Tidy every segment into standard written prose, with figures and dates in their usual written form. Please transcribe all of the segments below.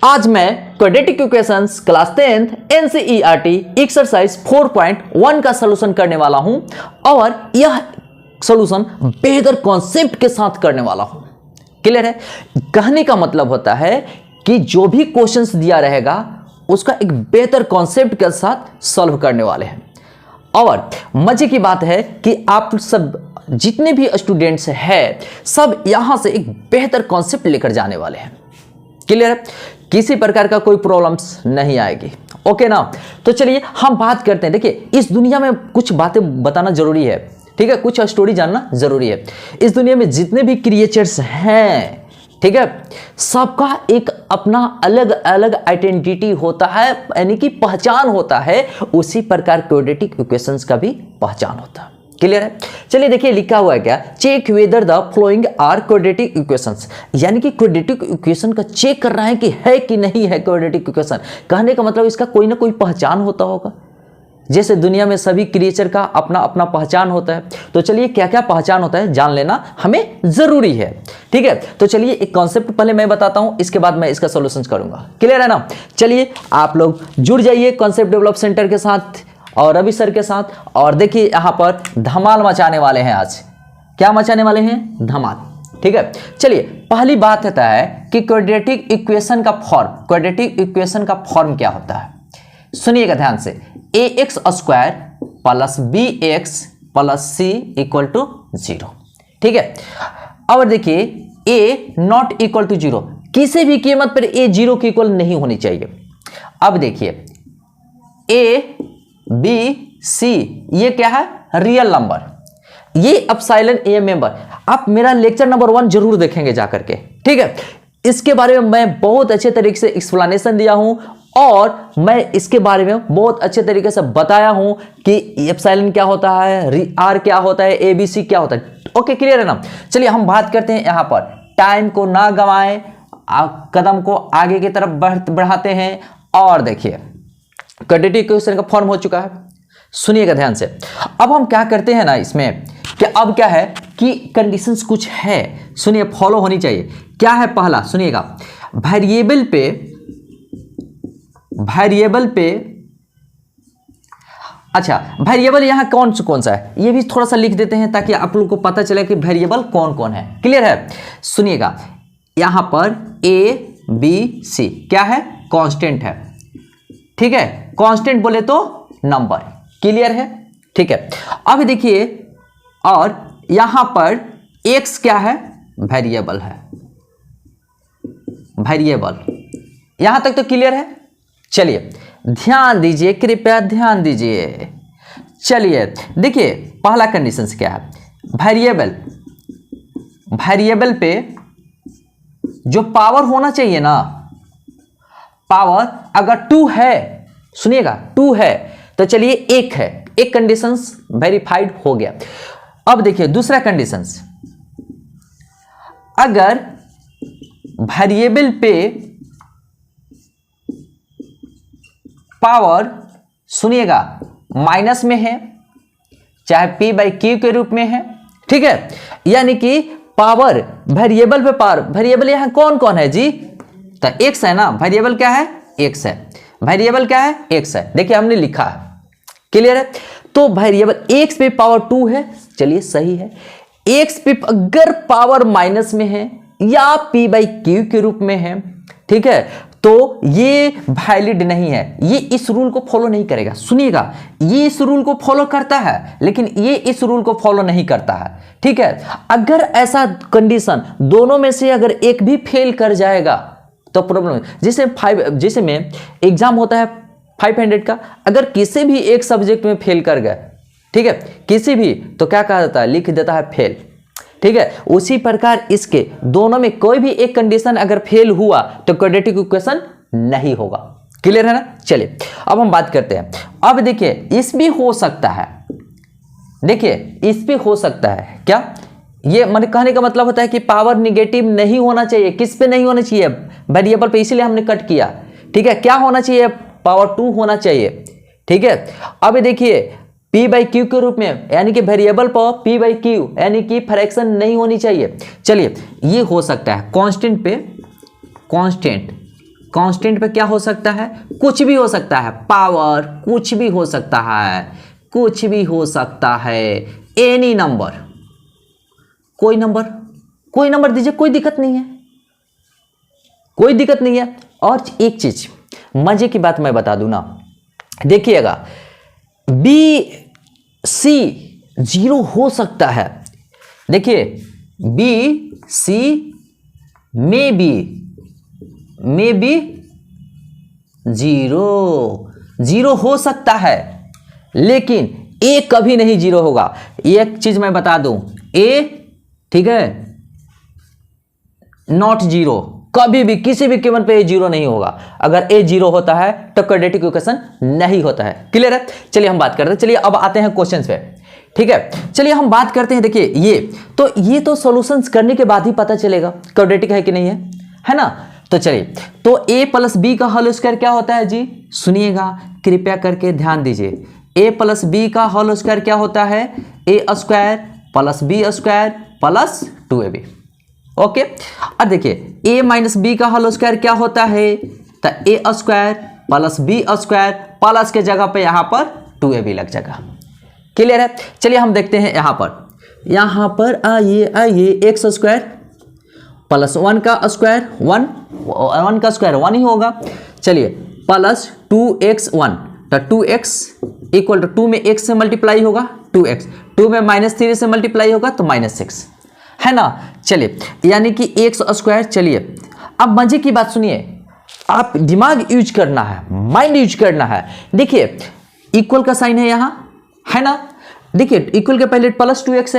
आज मैं quadratic equations class 10th NCERT exercise 4.1 का सलूशन करने वाला हूं और यह सलूशन बेहतर कॉन्सेप्ट के साथ करने वाला हूं। क्लियर है? कहने का मतलब होता है कि जो भी क्वेश्चंस दिया रहेगा उसका एक बेहतर कॉन्सेप्ट के साथ सॉल्व करने वाले हैं। और मजे की बात है कि आप सब जितने भी स्टूडेंट्स हैं सब यहां से एक बेहतर कॉन्सेप्ट लेकर जाने वाले हैं। क्लियर है? किसी प्रकार का कोई प्रॉब्लम्स नहीं आएगी। ओके ना? तो चलिए हम बात करते हैं। देखिए, इस दुनिया में कुछ बातें बताना जरूरी है, ठीक है, कुछ स्टोरी जानना जरूरी है। इस दुनिया में जितने भी क्रिएचर्स हैं, ठीक है, सबका एक अपना अलग अलग आइडेंटिटी होता है, यानी कि पहचान होता है। उसी प्रकार क्वाड्रेटिक इक्वेशंस का भी पहचान होता है। क्लियर है? चलिए देखिए लिखा हुआ है क्या, check whether the following are quadratic equations, यानी कि क्वाड्रेटिक इक्वेशन का चेक कर रहा है कि है कि नहीं है क्वाड्रेटिक इक्वेशन। कहने का मतलब इसका कोई ना कोई पहचान होता होगा। जैसे दुनिया में सभी क्रिएचर का अपना अपना पहचान होता है, तो चलिए क्या क्या पहचान होता है जान लेना हमें जरूरी है। ठीक है, तो चलिए एक कॉन्सेप्ट पहले मैं बताता हूं, इसके बाद मैं इसका सॉल्यूशन करूंगा। क्लियर है ना? चलिए आप लोग जुड़ जाइए कॉन्सेप्ट डेवलप सेंटर के साथ और रवि सर के साथ। और देखिए यहां पर धमाल मचाने वाले हैं। आज क्या मचाने वाले हैं? धमाल। ठीक है, चलिए पहली बात होता है कि क्वाड्रेटिक इक्वेशन का फॉर्म, क्वाड्रेटिक इक्वेशन का फॉर्म क्या होता है, सुनिएगा ध्यान से। ax square plus bx plus c equal to 0। ठीक है, और देखिए a नॉट इक्वल टू 0, किसी भी कीमत पर a 0 के इक्वल नहीं होनी चाहिए। अब देखिए a b c ये क्या है? Real number. ये एप्सिलॉन a मेंबर। आप मेरा लेक्चर नंबर 1 जरूर देखेंगे जाकर के। ठीक है, इसके बारे में मैं बहुत अच्छे तरीके से एक्सप्लेनेशन दिया हूं और मैं इसके बारे में बहुत अच्छे तरीके से बताया हूं कि एप्सिलॉन क्या होता है, आर क्या होता है, एबीसी क्या होता है। ओके, क्लियर है ना? चलिए हम बात करते हैं यहां पर। टाइम को ना गंवाएं, कदम को आगे की तरफ बढ़ाते हैं। और देखिए क्वाड्रेटिक इक्वेशन का फॉर्म हो चुका है, सुनिएगा ध्यान से। अब हम क्या करते हैं ना इसमें कि अब क्या है कि कंडीशंस कुछ है, सुनिए, फॉलो होनी चाहिए। क्या है? पहला सुनिएगा, वेरिएबल पे अच्छा, वेरिएबल यहां कौन सा है ये भी थोड़ा सा लिख देते हैं ताकि आप लोगों को पता चले कि वेरिएबल कौन कौन है। क्लियर है? सुनिएगा, यहां पर ए बी सी क्या है? कांस्टेंट है। ठीक है, कांस्टेंट बोले तो नंबर। क्लियर है? ठीक है, अब देखिए, और यहां पर x क्या है? वेरिएबल है, वेरिएबल। यहां तक तो क्लियर है? चलिए ध्यान दीजिए, कृपया ध्यान दीजिए। चलिए देखिए पहला कंडीशन क्या है, वेरिएबल पे जो पावर होना चाहिए ना, पावर अगर 2 है, सुनिएगा 2 है तो चलिए 1 है, एक कंडीशन वेरीफाइड हो गया। अब देखिए दूसरा कंडीशन, अगर वेरिएबल पे पावर, सुनिएगा, माइनस में है, चाहे p/q के रूप में है, ठीक है, यानी कि पावर वेरिएबल पे पावर, वेरिएबल यहां कौन कौन है जी? तो x है ना, वेरिएबल क्या है? x है, वेरिएबल क्या है? x है। देखिए हमने लिखा है। क्लियर है? तो वेरिएबल x पे पावर 2 है, चलिए सही है। x पे अगर पावर माइनस में है या p/q के रूप में है, ठीक है, तो ये वैलिड नहीं है, ये इस रूल को फॉलो नहीं करेगा। सुनिएगा, ये इस रूल को फॉलो करता है लेकिन ये इस रूल को फॉलो नहीं करता है। ठीक है, अगर ऐसा कंडीशन दोनों में से अगर एक भी फेल कर जाएगा तो प्रॉब्लम है। जैसे में एग्जाम होता है 500 का, अगर किसी भी एक सब्जेक्ट में फेल कर गए, ठीक है, किसी भी, तो क्या कहा जाता है? लिख देता है फेल। ठीक है, उसी प्रकार इसके दोनों में कोई भी एक कंडीशन अगर फेल हुआ तो क्वाड्रेटिक इक्वेशन नहीं होगा। क्लियर है ना? चलिए अब हम बात करते हैं। अब देखिए इस भी हो सकता है, देखिए इस भी हो सकता है क्या, ये मैंने कहने का मतलब होता है कि पावर निगेटिव नहीं होना चाहिए। किस पे नहीं होना चाहिए? वेरिएबल पे, इसीलिए हमने कट किया। ठीक है, क्या होना चाहिए? पावर 2 होना चाहिए। ठीक है, अब देखिए p/q के रूप में, यानी कि वेरिएबल पर p/q यानी कि फ्रैक्शन नहीं होनी चाहिए। चलिए ये हो सकता है कांस्टेंट पे, कांस्टेंट कांस्टेंट पे क्या हो सकता है, कुछ भी हो सकता है, पावर कुछ भी हो सकता है, कुछ भी हो सकता है, एनी नंबर, कोई नंबर दीजिए, कोई दिक्कत नहीं है, कोई दिक्कत नहीं है। और एक चीज मजे की बात मैं बता दूं ना, देखिएगा बी सी जीरो हो सकता है, देखिए बी सी में बी जीरो हो सकता है, लेकिन ए कभी नहीं जीरो होगा। एक चीज मैं बता दूं, ए ठीक है नॉट जीरो, कभी भी किसी भी कीमत पे ए जीरो नहीं होगा। अगर ए जीरो होता है तो क्वाड्रेटिक इक्वेशन नहीं होता है। क्लियर है? चलिए हम बात करते हैं। चलिए अब आते हैं क्वेश्चंस पे, ठीक है। चलिए हम बात करते हैं, देखिए ये तो सॉल्यूशंस करने के बाद ही पता चलेगा क्वाड्रेटिक है कि नहीं है ना। तो चलिए, तो a प्लस बी का होल स्क्वायर क्या होता है जी, सुनिएगा कृपया करके ध्यान दीजिए। a प्लस बी का होल स्क्वायर क्या होता है, a square plus b square plus 2ab। Okay, और देखिए a माइनस बी का होल स्क्वायर क्या होता है, तो a square plus b square plus के जगह पे यहाँ पर 2ab लग जाएगा। क्लियर है? चलिए हम देखते हैं यहाँ पर आइए एक्स स्क्वायर प्लस 1 का स्क्वायर 1 का स्क्वायर 1 ही होगा। चलिए प्लस 2x1, तो 2x इक्वल टू 2 में x से मल्टीप्लाई होगा 2x, 2 में -3 से मल्टीप्लाई होगा तो -6 है ना। चलिए यानी कि एक्स स्क्वायर। चलिए अब मजे की बात सुनिए, आप दिमाग यूज करना है, माइंड यूज करना है। देखिए इक्वल का साइन है यहाँ, है ना। देखिए इक्वल के पहले प्लस 2x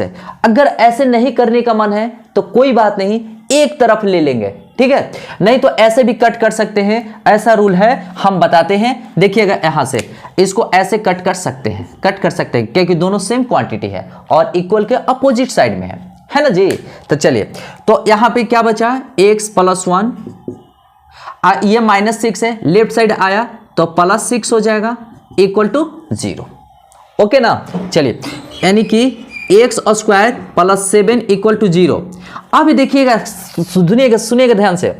है, अगर ऐसे नहीं करने का मन है तो कोई बात नहीं, एक तरफ ले लेंगे, ठीक है। नहीं तो ऐसे भी कट कर सकते हैं, ऐसा रूल है, हम बताते हैं। देखिएगा यहां से इसको ऐसे कट कर सकते हैं क्योंकि दोनों सेम क्वांटिटी है और इक्वल के अपोजिट साइड में है ना जी। तो चलिए, तो यहां पे क्या बचा, x प्लस 1, ये -6 है, लेफ्ट साइड आया तो +6 हो जाएगा इक्वल टू 0। ओके ना। चलिए यानी कि x square plus 7 equal to 0। अब देखिएगा, सुनिएगा ध्यान से,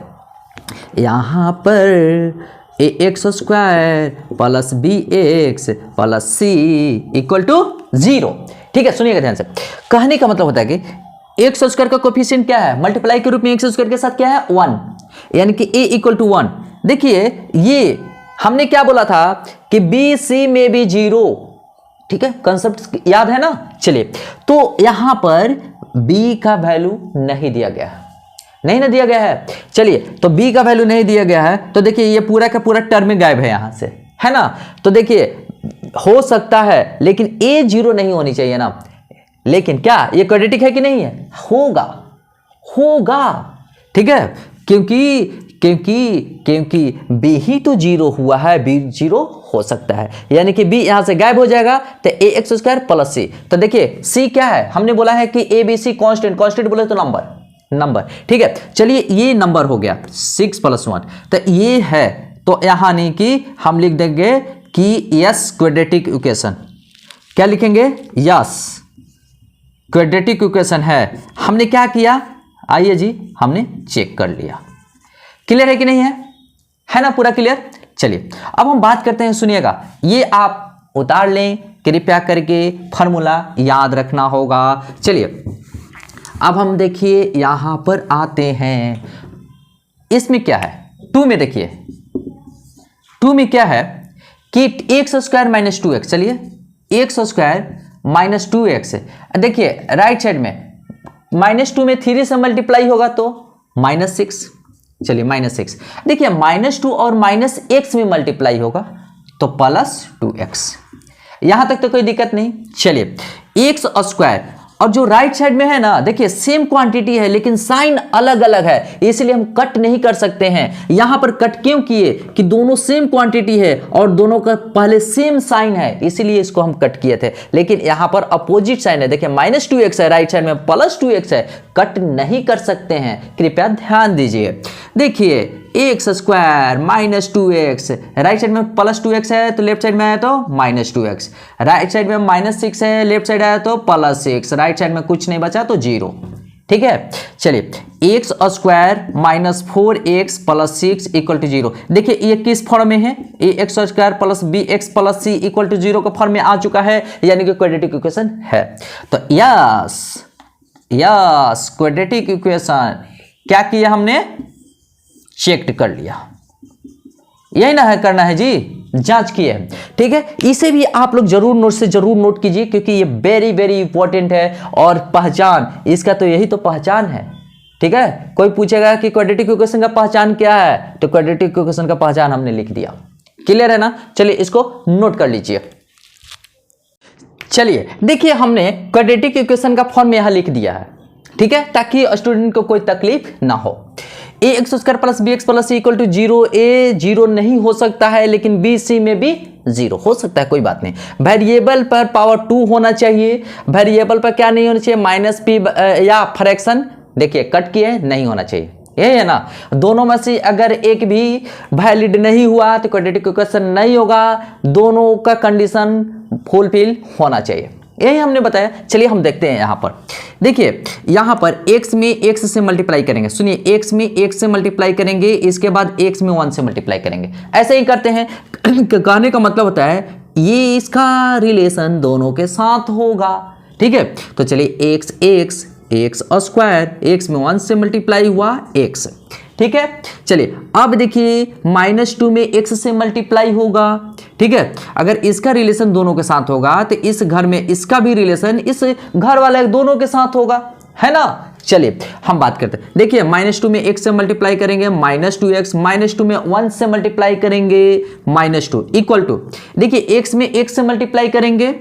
यहां पर x square plus b x plus c equal to 0, ठीक है। सुनिएगा ध्यान से, कहने का मतलब होता है कि एक्स स्क्वायर का कोफिशिएंट क्या है, मल्टीप्लाई के रूप में एक्स स्क्वायर के साथ क्या है 1, यानी कि a इक्वल टू 1। देखिए ये हमने क्या बोला था कि बी सी में भी 0, ठीक है, कंसेप्ट याद है ना। चलिए, तो यहां पर b का वैल्यू नहीं दिया गया है, चलिए तो b का वैल्यू नहीं दिया गया है, तो देखिए ये पूरा का पूरा टर्म गायब है यहां से, है ना। तो देखिए हो सकता है, लेकिन a 0 नहीं होनी चाहिए ना। लेकिन क्या ये क्वाड्रेटिक है कि नहीं है, होगा, ठीक है, क्योंकि b ही तो 0 हुआ है, b 0 हो सकता है, यानी कि b यहां से गायब हो जाएगा तो ax स्क्वायर प्लस c। तो देखिए c क्या है, हमने बोला है कि a b c कांस्टेंट बोले तो नंबर, ठीक है। चलिए ये नंबर हो गया 6 + 1, तो ये है, तो यहां नहीं कि हम लिख देंगे कि यस क्वाड्रेटिक इक्वेशन, क्या लिखेंगे, यस क्वाड्रेटिक इक्वेशन है। हमने क्या किया, आइए जी हमने चेक कर लिया। क्लियर है कि नहीं है ना, पूरा क्लियर। चलिए अब हम बात करते हैं, सुनिएगा, ये आप उतार लें कृपया करके, फॉर्मूला याद रखना होगा। चलिए अब हम देखिए यहां पर आते हैं, इसमें क्या है 2 में, देखिए 2 में क्या है कि एक्स स्क्वायर माइनस 2x, चलिए एक्स स्क्वायर माइनस 2x, देखिए राइट साइड में -2 में 3 से मल्टीप्लाई होगा तो -6, चलिए -6, देखिए -2 और -x में मल्टीप्लाई होगा तो +2x, यहां तक तो कोई दिक्कत नहीं। चलिए एक्स स्क्वायर, और जो राइट साइड में है ना, देखिए सेम क्वांटिटी है लेकिन साइन अलग अलग है, इसलिए हम कट नहीं कर सकते हैं। यहां पर कट क्यों किए कि दोनों सेम क्वांटिटी है और दोनों का पहले सेम साइन है, इसीलिए इसको हम कट किए थे। लेकिन यहां पर अपोजिट साइन है, देखिए -2x है, राइट साइड में +2x है, कट नहीं कर सकते हैं, कृपया ध्यान दीजिए। देखिए x square -2x, right side में +2x है तो लेफ्ट साइड में आया तो -2x, राइट साइड में -6 है, लेफ्ट साइड आया तो +6, राइट साइड में कुछ नहीं बचा तो 0। ठीक है। चलिए x square minus 4x plus 6 equal to 0। देखिए ये किस फॉर्म में है, a x square plus b x plus c equal to 0 का फॉर्म में आ चुका है, यानी कि क्वाड्रेटिक इक्वेशन है। तो यस क्वाड्रेटिक इक्वेशन क्या किया हमने, चेक कर लिया। यही ना है करना है जी, जांच किए है, ठीक है। इसे भी आप लोग जरूर नोट कीजिए, क्योंकि ये वेरी वेरी इंपॉर्टेंट है। और पहचान इसका तो यही तो पहचान है, ठीक है। कोई पूछेगा कि क्वाड्रेटिक इक्वेशन का पहचान क्या है, तो क्वाड्रेटिक इक्वेशन का पहचान हमने लिख दिया। क्लियर है ना। चलिए इसको नोट कर लीजिए। चलिए देखिए हमने क्वाड्रेटिक इक्वेशन का फॉर्म यहां लिख दिया है, ठीक है, ताकि स्टूडेंट को कोई तकलीफ ना हो। A x square plus b x plus c equal to 0। A 0 नहीं हो सकता है, लेकिन बी सी में भी 0 हो सकता है, कोई बात नहीं। वेरिएबल पर पावर 2 होना चाहिए। वेरिएबल पर क्या नहीं होना चाहिए, माइनस पी या फ्रैक्शन, देखिए कट किए नहीं होना चाहिए, यही है ना। दोनों में से अगर एक भी वैलिड नहीं हुआ तो क्वाड्रेटिक इक्वेशन नहीं होगा, दोनों का कंडीशन फुलफिल होना चाहिए, यही हमने बताया। चलिए हम देखते हैं यहां पर। देखिए यहां पर x में x से मल्टीप्लाई करेंगे, सुनिए x में x से मल्टीप्लाई करेंगे, इसके बाद x में 1 से मल्टीप्लाई करेंगे, ऐसे ही करते हैं। कहने का मतलब होता है ये इसका रिलेशन दोनों के साथ होगा, ठीक है। तो चलिए x स्क्वायर, x में 1 से मल्टीप्लाई हुआ x, ठीक है। चलिए अब देखिए -2 में x से मल्टीप्लाई होगा, ठीक है। अगर इसका रिलेशन दोनों के साथ होगा तो इस घर में इसका भी रिलेशन इस घर वाले दोनों के साथ होगा, है ना। चलिए हम बात करते हैं। देखिए -2 में x से मल्टीप्लाई करेंगे -2x, -2 में 1 से मल्टीप्लाई करेंगे -2 इक्वल टू, देखिए x में x से मल्टीप्लाई करेंगे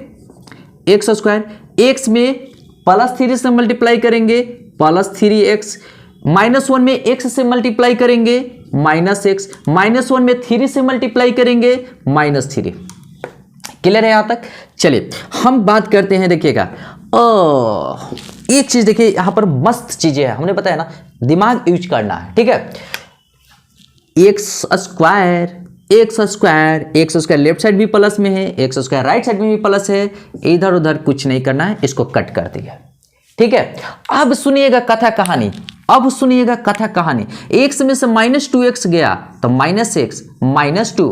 x स्क्वायर, x में +3 से मल्टीप्लाई करेंगे +3x, -1 में x से मल्टीप्लाई करेंगे -x, -1 में 3 से मल्टीप्लाई करेंगे -3। क्लियर है यहां तक। चलिए हम बात करते हैं, देखिएगा एक चीज देखिए यहां पर मस्त चीजें है, हमने बताया ना दिमाग यूज करना है, ठीक है। एक्स स्क्वायर लेफ्ट साइड भी प्लस में है, एक्स स्क्वायर राइट साइड में भी प्लस है, इधर उधर कुछ नहीं करना है, इसको कट कर दिया, ठीक है। अब सुनिएगा कथा कहानी, x में से -2x गया तो -x -2,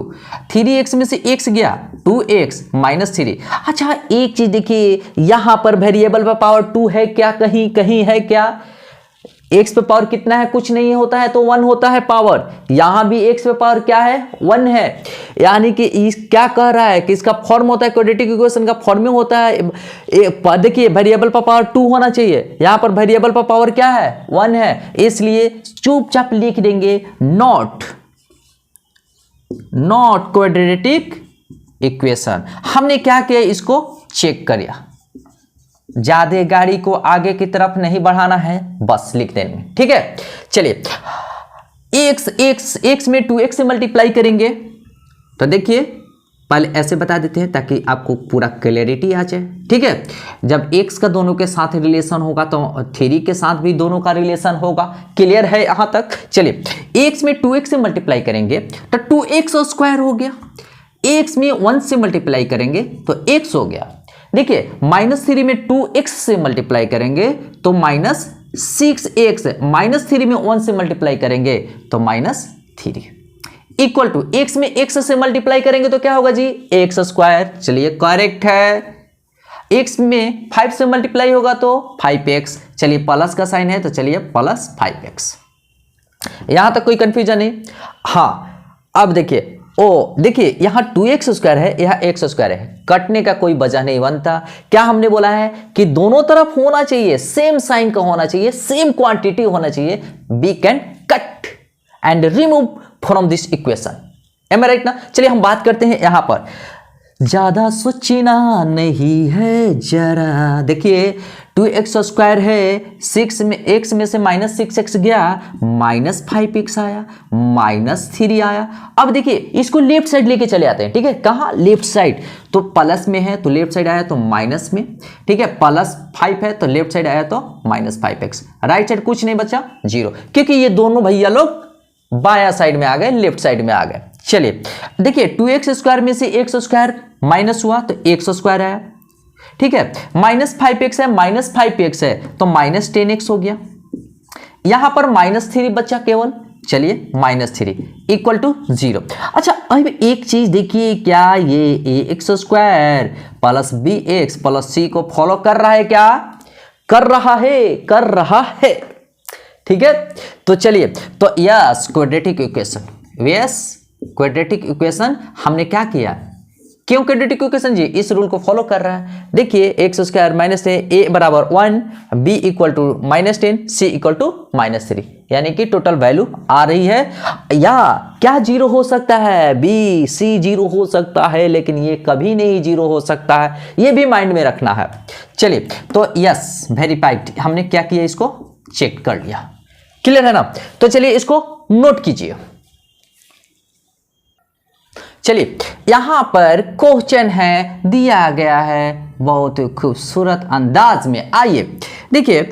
3x में से x गया 2x -3। अच्छा एक चीज देखिए, यहां पर वेरिएबल पर पावर 2 है क्या, कहीं है क्या। x पे पावर कितना है, कुछ नहीं होता है तो 1 होता है पावर, यहां भी x पे पावर क्या है 1 है, यानी कि क्या कह रहा है कि इसका फॉर्म होता है क्वाड्रेटिक इक्वेशन का फॉर्म में होता है। देखिए वेरिएबल पर पावर 2 होना चाहिए, यहां पर वेरिएबल पर पावर क्या है 1 है, इसलिए चुपचाप लिख देंगे नॉट क्वाड्रेटिक इक्वेशन। हमने क्या किया, इसको चेक किया, ज्यादा गाड़ी को आगे की तरफ नहीं बढ़ाना है, बस लिख देंगे, ठीक है। चलिए x में 2x से मल्टीप्लाई करेंगे, तो देखिए पहले ऐसे बता देते हैं ताकि आपको पूरा क्लैरिटी आ जाए, ठीक है। जब x का दोनों के साथ रिलेशन होगा तो 3 के साथ भी दोनों का रिलेशन होगा। क्लियर है यहां तक। चलिए x में 2x से मल्टीप्लाई करेंगे तो 2x स्क्वायर हो गया, x में 1 से मल्टीप्लाई करेंगे तो x हो गया। देखिए -3 में 2x से मल्टीप्लाई करेंगे तो -6x, -3 में 1 से मल्टीप्लाई करेंगे तो -3 इक्वल टू x में x से मल्टीप्लाई करेंगे तो क्या होगा जी x स्क्वायर। चलिए करेक्ट है। x में 5 से मल्टीप्लाई होगा तो 5x, चलिए प्लस का साइन है तो चलिए +5x। यहां तक कोई कंफ्यूजन नहीं। हाँ अब देखिए देखिए यहाँ 2x स्क्वायर है, यहाँ x स्क्वायर है, कटने का कोई वजह नहीं बनता। क्या हमने बोला है कि दोनों तरफ होना चाहिए, सेम साइन का होना चाहिए, सेम क्वांटिटी होना चाहिए। We can cut and remove from this equation, am I right ना। चलिए हम बात करते हैं यहाँ पर, ज्यादा सोचना नहीं है जरा। देखिए 2x स्क्वायर है, 6 में x में से -6x गया, -5x आया, -3 आया। अब देखिए इसको लेफ्ट साइड लेके चले आते हैं, ठीक है। कहाँ लेफ्ट साइड, तो प्लस में है तो लेफ्ट साइड आया तो माइनस में, ठीक है। +5 है तो लेफ्ट साइड आया तो -5x, राइट साइड कुछ नहीं बचा 0, क्योंकि ये दोनों भैया लोग बाया साइड में आ गए, लेफ्ट साइड में आ गए। चलिए देखिए 2x स्क्वायर में से x स्क्वायर माइनस हुआ तो x स्क्वायर आया, ठीक है, -5x है, -5x है तो -10x हो गया। यहां पर -3 बचा केवल, चलिए -3 इक्वल टू 0। अच्छा अब एक चीज देखिए, क्या ये ax² plus bx plus c को फॉलो कर रहा है? क्या कर रहा है? कर रहा है, ठीक है। तो चलिए, तो yes quadratic equation, yes quadratic equation हमने क्या किया? क्यों क्वाड्रेटिक इक्वेशन जी? इस रूल को फॉलो कर रहा है। देखिए x² माइनस a बराबर 1, b equal to -10, c equal to -3, यानी कि टोटल वैल्यू आ रही है। या क्या 0 हो सकता है? b c 0 हो सकता है, लेकिन ये कभी नहीं 0 हो सकता है, ये भी माइंड में रखना है। चलिए, तो यस वेरीफाइड, हमने क्या किया? इसको चेक कर लिया। क्लियर है ना? तो चलिए इसको नोट कीजिए। चलिए, यहां पर क्वेश्चन है, दिया गया है बहुत खूबसूरत अंदाज में। आइए देखिए,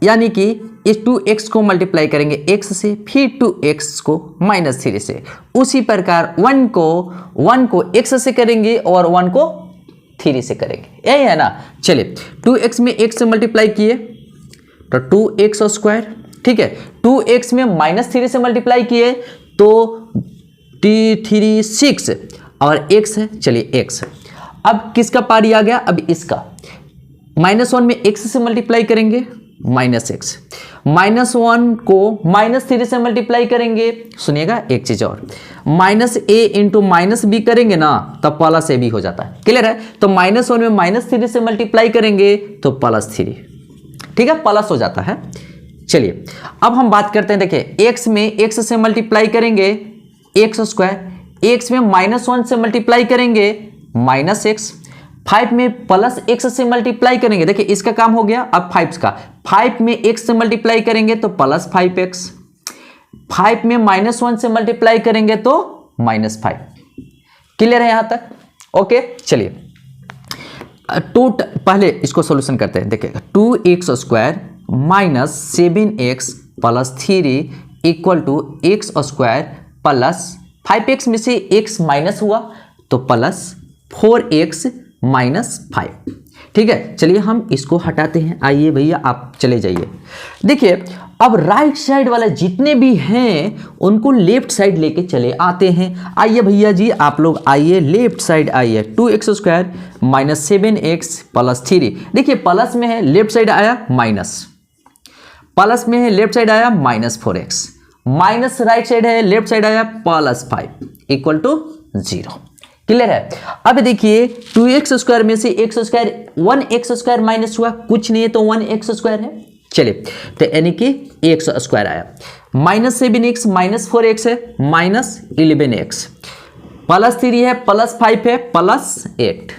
यानी कि इस 2x को मल्टीप्लाई करेंगे x से, फिर 2x को -3 से, उसी प्रकार 1 को x से करेंगे और 1 को 3 से करेंगे, यही है ना। चलिए 2x में x से मल्टीप्लाई किए तो 2x², ठीक है। 2x में -3 से मल्टीप्लाई किए तो t3 6 और x है, चलिए x। अब किसका पारी आ गया? अब इसका। -1 में x से मल्टीप्लाई करेंगे -x, -1 को -3 से मल्टीप्लाई करेंगे, सुनिएगा एक चीज और, -a इंटू -b करेंगे ना तब +ab हो जाता है। क्लियर है? तो -1 में -3 से मल्टीप्लाई करेंगे तो +3, ठीक है, प्लस हो जाता है। चलिए अब हम बात करते हैं, देखिए x में x से मल्टीप्लाई करेंगे x², x में -1 से मल्टीप्लाई करेंगे -x, 5 में +x से मल्टीप्लाई करेंगे, देखिए इसका काम हो गया। अब 5 का, 5 में x से मल्टीप्लाई करेंगे तो +5x, 5 में -1 से मल्टीप्लाई करेंगे तो -5। क्लियर है यहां तक? ओके, चलिए पहले इसको सॉल्यूशन करते हैं। देखिए 2x² minus 7x plus 3 equal to x² plus 5x में से x माइनस हुआ तो प्लस 4x माइनस 5, ठीक है। चलिए हम इसको हटाते हैं, आइए भैया आप चले जाइए। देखिए अब राइट साइड वाला जितने भी हैं उनको लेफ्ट साइड लेके चले आते हैं। आइए भैया जी आप लोग आइए, लेफ्ट साइड आइए। 2x² माइनस 7x प्लस 3, देखिए प्लस में है लेफ्ट साइड आया माइनस, प्लस में है लेफ्ट साइड आया -4x, माइनस राइट साइड है लेफ्ट साइड आया +5 इक्वल टू 0। क्लियर है? अब देखिए 2x² में से x², 1x² माइनस हुआ, कुछ नहीं है तो 1x² है। चलिए तो यानी कि x² आया, -7x -4x है -11x, +3 है +5 है +8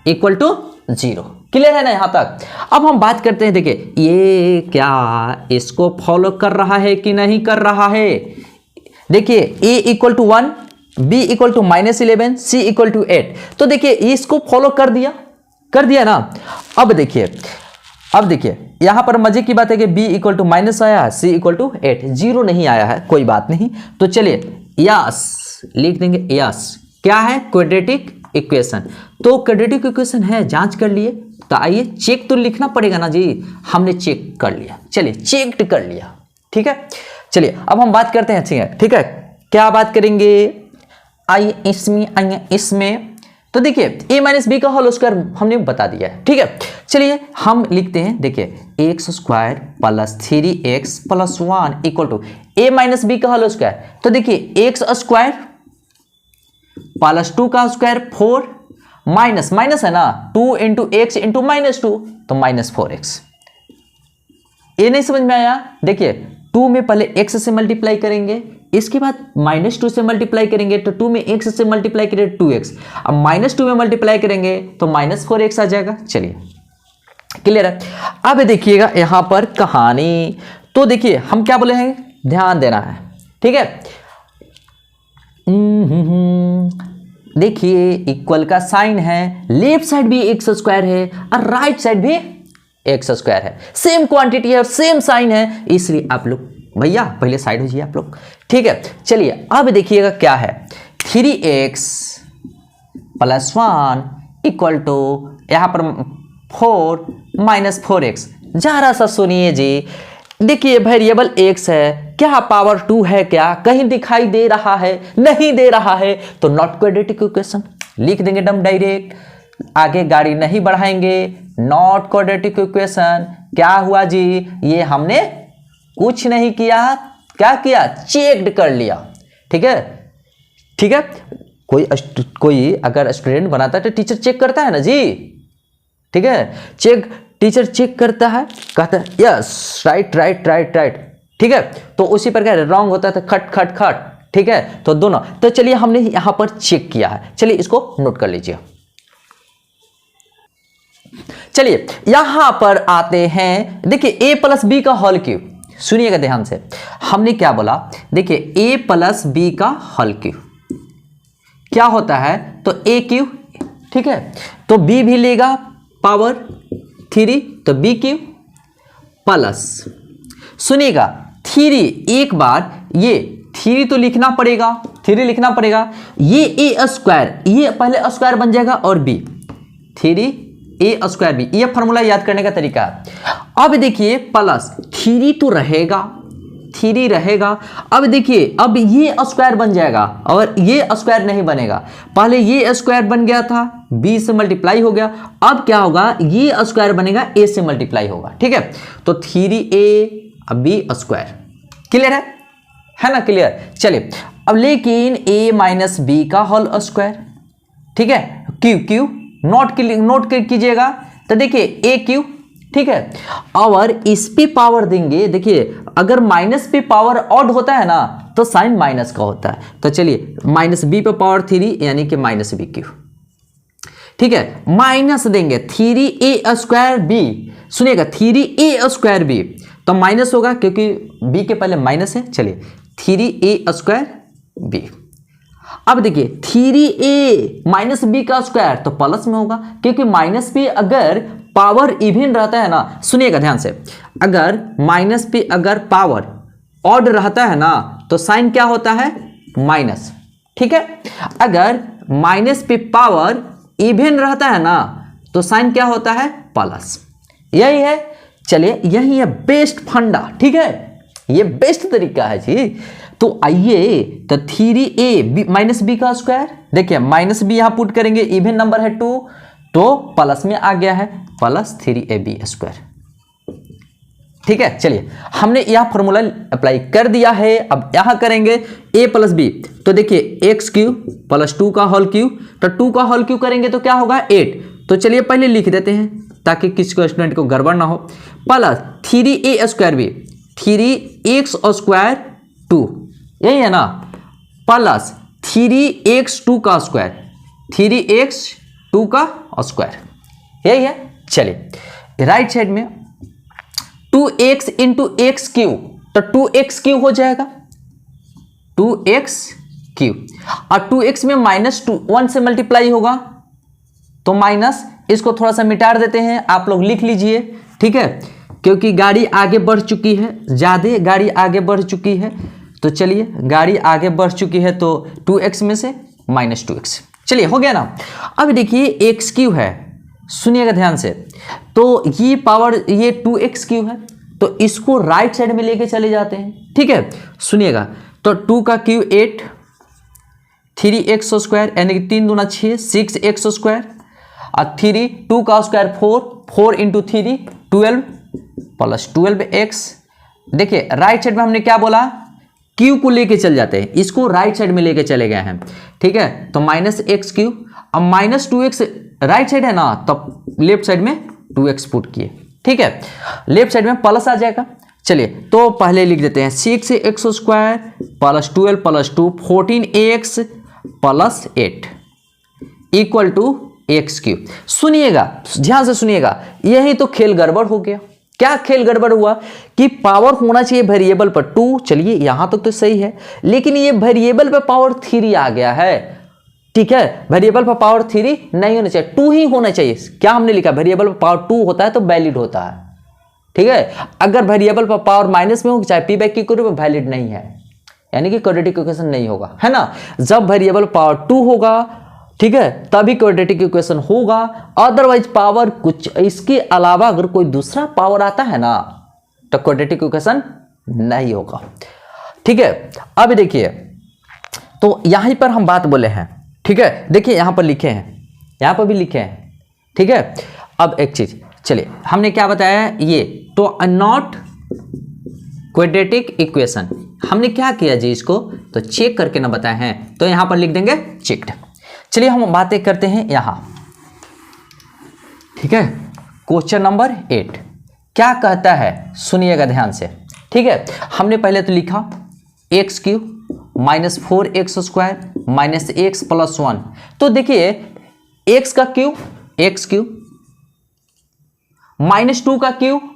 इक्वल टू 0। क्लियर है ना यहां तक? अब हम बात करते हैं, देखिए ये क्या इसको फॉलो कर रहा है कि नहीं कर रहा है। देखिए a equal to 1, b equal to -11, c equal to 8, तो देखिए इसको फॉलो कर दिया ना। अब देखिए यहां पर मजे की बात है कि b इक्वल टू माइनस आया, c इक्वल टू 8, 0 नहीं आया है, कोई बात नहीं। तो चलिए यस लिख देंगे, यस क्या है? Quadratic equation. तो क्वाड्रेटिक इक्वेशन है, जांच कर लिए, तो आइए चेक तो लिखना पड़ेगा ना जी, हमने चेक कर लिया, चलिए चेक कर लिया, ठीक है। चलिए अब हम बात करते हैं, ठीक है, क्या बात करेंगे? आइए इसमें तो देखिए a माइनस बी का होल स्क्वायर हमने बता दिया है, ठीक है। चलिए हम लिखते हैं, देखिए x² plus 3x plus 1 equal to a minus b का होल स्क्वायर, तो देखिए x² प्लस 2 का स्क्वायर 4 माइनस है ना, 2 इंटू एक्स इंटू -2 तो -4x। ये नहीं समझ में आया? देखिए 2 में पहले x से मल्टीप्लाई करेंगे, इसके बाद -2 से मल्टीप्लाई करेंगे, तो 2 में x से मल्टीप्लाई करेंगे 2x, अब -2 में मल्टीप्लाई करेंगे तो -4x आ जाएगा। चलिए क्लियर है? अब देखिएगा यहां पर कहानी, तो देखिए हम क्या बोले हैं, ध्यान देना है, ठीक है। देखिए इक्वल का साइन है, लेफ्ट साइड भी x² है और राइट साइड भी x² है, सेम क्वांटिटी है और सेम साइन है, इसलिए आप लोग भैया पहले साइड हो जाइए आप लोग, ठीक है। चलिए अब देखिएगा क्या है, 3x प्लस 1 इक्वल टू, यहां पर 4 माइनस 4x। जरा सा सुनिए जी, देखिए वेरिएबल x है, क्या पावर 2 है, क्या कहीं दिखाई दे रहा है? नहीं दे रहा है, तो नॉट क्वाड्रेटिक इक्वेशन लिख देंगे डम डायरेक्ट, आगे गाड़ी नहीं बढ़ाएंगे। नॉट क्वाड्रेटिक इक्वेशन क्या हुआ जी? ये हमने कुछ नहीं किया, क्या किया? चेक्ड कर लिया। ठीक है, ठीक है। कोई अगर स्टूडेंट बनाता है तो टीचर चेक करता है ना जी, ठीक है, टीचर चेक करता है, कहता है yes right right right right, ठीक है। तो उसी प्रकार रॉन्ग होता है तो खट खट खट, ठीक है। तो दोनों, तो चलिए हमने यहां पर चेक किया है, चलिए इसको नोट कर लीजिए। चलिए यहां पर आते हैं, देखिए a प्लस बी का होल क्यूब, सुनिएगा ध्यान से, हमने क्या बोला? देखिए a प्लस बी का होल क्यूब क्या होता है? तो a क्यूब, ठीक है। तो b भी लेगा पावर 3, तो b क्यूब प्लस, सुनिएगा 3, एक बार ये 3 तो लिखना पड़ेगा, 3 लिखना पड़ेगा, ये a स्क्वायर, ये पहले स्क्वायर बन जाएगा और b 3a स्क्वायर बी, ये फॉर्मूला याद करने का तरीका है। अब देखिए प्लस 3 तो रहेगा, 3 रहेगा। अब देखिए अब ये स्क्वायर बन जाएगा और ये स्क्वायर नहीं बनेगा, पहले ये स्क्वायर बन गया था, b से मल्टीप्लाई हो गया, अब क्या होगा? ये स्क्वायर बनेगा, a से मल्टीप्लाई होगा, ठीक है। तो 3a b स्क्वायर, क्लियर है ना? क्लियर। चलिए अब लेकिन a माइनस बी का होल स्क्वायर, ठीक है, क्यूब नोट कीजिएगा। तो देखिए a क्यूब, ठीक है, और इस पे पावर देंगे। देखिए अगर माइनस पे पावर ऑड होता है ना तो साइन माइनस का होता है, तो चलिए माइनस बी पे पावर 3 यानी कि माइनस बी क्यूब, ठीक है, माइनस देंगे 3a स्क्वायर बी, सुनिएगा 3a स्क्वायर बी, तो माइनस होगा क्योंकि b के पहले माइनस है। चलिए 3a स्क्वायर बी। अब देखिए 3a माइनस बी का स्क्वायर तो प्लस में होगा, क्योंकि माइनस पे अगर पावर इवन रहता है ना, सुनिएगा ध्यान से, अगर माइनस पे अगर पावर ऑड रहता है ना तो साइन क्या होता है? माइनस, ठीक है। अगर माइनस पे पावर इवन रहता है ना तो साइन क्या होता है? प्लस। यही है, चलिए यही है बेस्ट फंडा, ठीक है, ये बेस्ट तरीका है जी। तो आइए, तो 3a माइनस बी का स्क्वायर, देखिए माइनस बी यहां पुट करेंगे, इवन नंबर है 2 तो प्लस में आ गया है, प्लस 3ab स्क्वायर, ठीक है। चलिए हमने यह फॉर्मूला अप्लाई कर दिया है, अब यहां करेंगे a प्लस बी, तो देखिए x क्यूब प्लस 2 का होल क्यूब, तो 2 का होल क्यूब करेंगे तो क्या होगा? 8। तो चलिए पहले लिख देते हैं ताकि किसी को स्टूडेंट को गड़बड़ ना हो, plus 3a square B, 3x square 2, यही है ना, प्लस 3x2 का स्क्वायर, 3x2 का स्क्वायर, यही है। चलिए राइट साइड में 2x इंटू एक्स क्यूब, तो 2x क्यूब हो जाएगा, 2x क्यूब, और 2x में माइनस 1 से मल्टीप्लाई होगा तो माइनस, इसको थोड़ा सा मिटा देते हैं, आप लोग लिख लीजिए, ठीक है, क्योंकि गाड़ी आगे बढ़ चुकी है, ज्यादा गाड़ी आगे बढ़ चुकी है। तो चलिए गाड़ी आगे बढ़ चुकी है तो 2x में से माइनस 2x, चलिए हो गया ना। अब देखिए x क्यूब है, सुनिएगा ध्यान से, तो ये पावर ये 2x क्यूब है, तो इसको राइट साइड में लेके चले जाते हैं, ठीक है। सुनिएगा, तो 2 का क्यूब 8, 3x स्क्वायर यानी कि 3 दूना 6, 6x स्क्वायर, और 2 का स्क्वायर 4 इंटू 3 12 प्लस 12x। देखिए राइट साइड में हमने क्या बोला? क्यू को लेके चल जाते हैं, इसको राइट साइड में लेके चले गए हैं, ठीक है। तो माइनस एक्स क्यूब, अब माइनस 2x राइट साइड है ना, तब लेफ्ट साइड में 2x पुट किए, ठीक है, लेफ्ट साइड में प्लस आ जाएगा। चलिए तो पहले लिख देते हैं 6x square plus 12 plus 2 14x plus 8 equal to x cube. सुनिएगा ध्यान से सुनिएगा, यही तो खेल गड़बड़ हो गया। क्या खेल गड़बड़ हुआ कि पावर होना चाहिए वेरिएबल पर 2, चलिए यहां तक तो सही है, लेकिन ये वेरिएबल पर पावर 3 आ गया है, ठीक है। वेरिएबल पर पावर 3 नहीं होना चाहिए, 2 ही होना चाहिए। क्या हमने लिखा? वेरिएबल पर पावर 2 होता है तो वैलिड होता है, ठीक है। अगर वेरिएबल पर पावर माइनस में हो, चाहे पी बाई क्यू करो, वैलिड नहीं है, यानी कि क्वाड्रेटिक इक्वेशन नहीं होगा, है ना। जब वेरिएबल पावर 2 होगा, ठीक है, तभी क्वाड्रेटिक इक्वेशन होगा। अदरवाइज पावर कुछ इसके अलावा अगर कोई दूसरा पावर आता है ना तो क्वाड्रेटिक इक्वेशन नहीं होगा। ठीक है, अब देखिए तो यहीं पर हम बात बोले हैं। ठीक है, देखिए यहां पर लिखे हैं, यहां पर भी लिखे हैं। ठीक है, अब एक चीज चलिए हमने क्या बताया ये तो नॉट क्वाड्रेटिक इक्वेशन हमने क्या किया जी, इसको तो चेक करके ना बताए हैं, तो यहां पर लिख देंगे चेक्ड। चलिए हम बातें करते हैं यहां। ठीक है, क्वेश्चन नंबर 8 क्या कहता है, सुनिएगा ध्यान से। ठीक है, हमने पहले तो लिखा x cube minus 4x² minus x plus 1। तो देखिए एक्स का क्यूब एक्स क्यूब माइनस 2 का क्यूब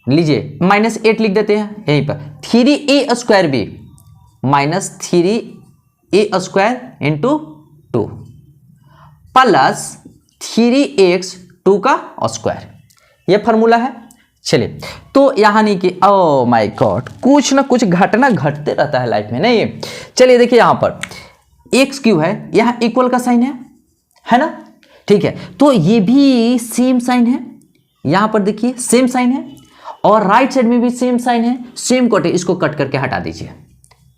लीजिए माइनस 8 लिख देते हैं यहीं पर 3a² भी minus 3a² into 2 plus 3x 2 का स्क्वायर, ये फॉर्मूला है। चलिए तो यहाँ नहीं कि ओ माय गॉड कुछ ना कुछ घटना घटते रहता है लाइफ में नहीं। चलिए देखिए यहाँ पर एक्स क्यूब है, यहाँ इक्वल का साइन है ना। ठीक है, तो ये भी सेम साइन है, यहाँ पर देखिए सेम साइन है और राइट साइड में भी सेम साइन है, सेम कट है, इसको कट करके हटा दीजिए।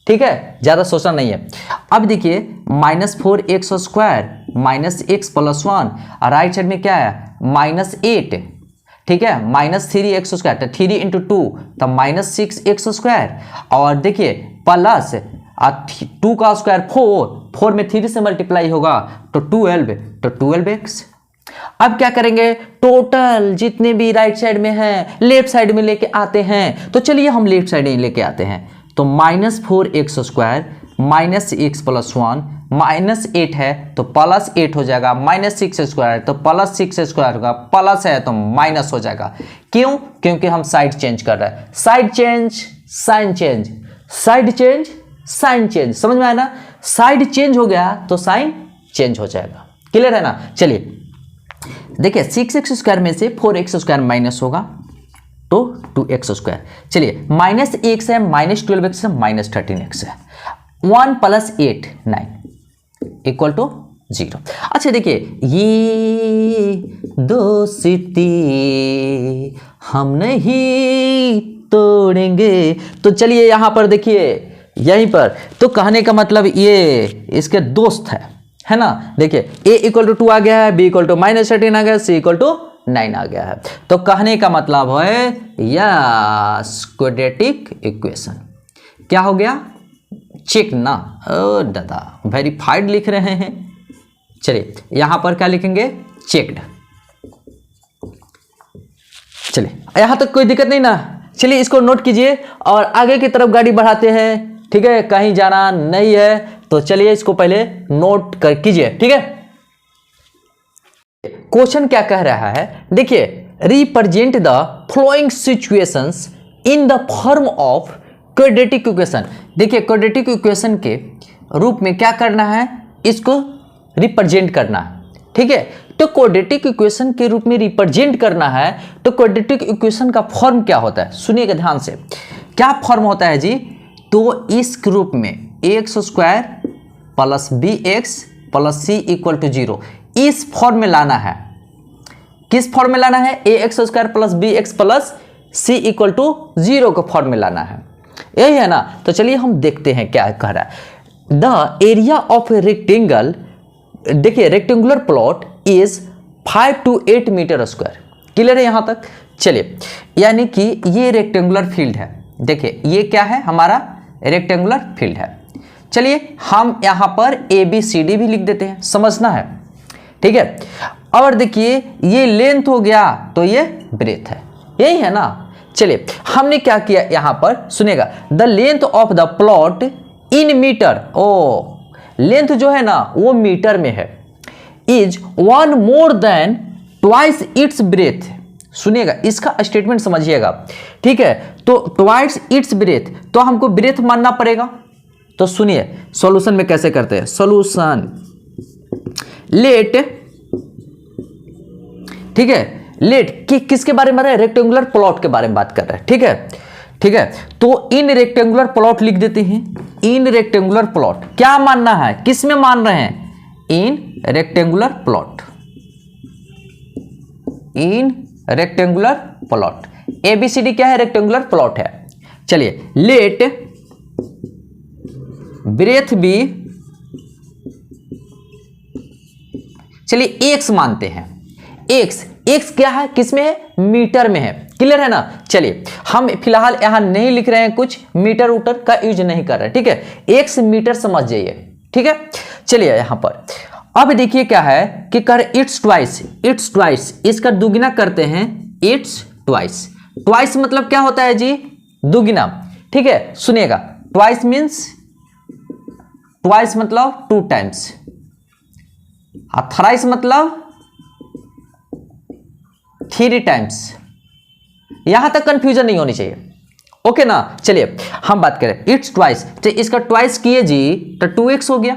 ठीक है, ज्यादा सोचना नहीं है। अब देखिए minus 4x² minus x plus 1 और राइट साइड में क्या है माइनस 8। ठीक है, माइनस 3x² तो 3 इंटू 2 तो माइनस 6x²। और देखिए प्लस 2 का स्क्वायर 4 में 3 से मल्टीप्लाई होगा तो 12x। अब क्या करेंगे, टोटल जितने भी राइट साइड में हैं लेफ्ट साइड में लेके आते हैं। तो चलिए हम लेफ्ट साइड में लेके आते हैं, तो minus 4x² minus x plus 1 minus 8 है तो प्लस 8 हो जाएगा, माइनस 6² तो प्लस 6² होगा, प्लस है तो माइनस हो जाएगा। क्यों? क्योंकि हम साइड चेंज कर रहे हैं। Side change sign change, side change sign change, समझ में आया ना। साइड चेंज हो गया तो साइन चेंज हो जाएगा। क्लियर है ना। चलिए देखिए 6x² में से 4x² माइनस होगा तो 2x²। चलिए माइनस एक्स है माइनस 12x है माइनस 13x है, 1 प्लस 8 9 इक्वल टू 0। अच्छा देखिए ये दोस्ती हम नहीं तोड़ेंगे। तो चलिए यहां पर देखिए यहीं पर तो कहने का मतलब ये इसके दोस्त है ना। देखिए a इक्वल टू 2 आ गया है, b इक्वल टू माइनस 13 आ गया है, c इक्वल टू 9 आ गया है। तो कहने का मतलब है यस क्वाड्रेटिक इक्वेशन क्या हो गया, चेक ना। ओ दादा वेरीफाइड लिख रहे हैं। चलिए यहां पर क्या लिखेंगे, चेक्ड। चलिए यहां तक कोई दिक्कत नहीं ना। चलिए इसको नोट कीजिए और आगे की तरफ गाड़ी बढ़ाते हैं। ठीक है, कहीं जाना नहीं है तो चलिए इसको पहले नोट कर कीजिए। ठीक है, क्वेश्चन क्या कह रहा है, देखिए represent the flowing situations in the form of quadratic equation. देखिए क्वाड्रेटिक इक्वेशन के रूप में क्या करना है, इसको रिप्रेजेंट करना है। ठीक है, तो क्वाड्रेटिक इक्वेशन के रूप में रिप्रेजेंट करना है तो क्वाड्रेटिक इक्वेशन का फॉर्म क्या होता है, सुनिएगा ध्यान से। क्या फॉर्म होता है जी, तो इस रूप में x² plus bx plus c equal to 0 इस फॉर्म में लाना है। किस फॉर्म में लाना है, ax² plus bx plus c equal to 0 को फॉर्म में लाना है, यही है ना। तो चलिए हम देखते हैं क्या कह रहा है। The area of a rectangle, देखिए rectangular plot is 5 to 8 metre square. Clear है यहां तक। चलिए यानी कि ये रेक्टेंगुलर फील्ड है। देखिए ये क्या है, हमारा रेक्टेंगुलर फील्ड है। चलिए हम यहां पर ABCD भी लिख देते हैं, समझना है। ठीक है, और देखिए ये लेंथ हो गया तो ये ब्रेथ है, यही है ना। चलिए हमने क्या किया यहां पर, सुनेगा the length of the plot in metre, ओ लेंथ जो है ना वो मीटर में है, is 1 more than twice its breadth. सुनिएगा इसका स्टेटमेंट समझिएगा। ठीक है, तो ट्वाइस इट्स ब्रेथ तो हमको ब्रेथ मानना पड़ेगा। तो सुनिए सॉल्यूशन में कैसे करते हैं, सॉल्यूशन लेट, ठीक है लेट किसके बारे में, रेक्टेंगुलर प्लॉट के बारे में बात कर रहे हैं। ठीक है, ठीक है, तो इन रेक्टेंगुलर प्लॉट लिख देते हैं। इन रेक्टेंगुलर प्लॉट क्या मानना है, किस में मान रहे हैं, इन रेक्टेंगुलर प्लॉट, इन रेक्टेंगुलर प्लॉट। ABCD क्या है? रेक्टेंगुलर प्लॉट है। चलिए, लेट ब्रेथ बी, चलिए x मानते हैं। x क्या है? किसमें है? मीटर में है। क्लियर है ना? चलिए, हम फिलहाल यहां नहीं लिख रहे हैं, कुछ मीटर उटर का यूज नहीं कर रहे, ठीक है। x मीटर समझ जाइए, ठीक है। चलिए यहां पर अब देखिए क्या है कि कर इट्स ट्वाइस, इसका दुगुना करते हैं, इट्स ट्वाइस मतलब क्या होता है जी? दुगुना, ठीक है। सुनिएगा, ट्वाइस मतलब 2 टाइम्स, थ्राइस मतलब 3 टाइम्स। यहां तक कंफ्यूजन नहीं होनी चाहिए, ओके ना। चलिए हम बात करें इट्स ट्वाइस, तो इसका ट्वाइस किए जी तो 2x हो गया,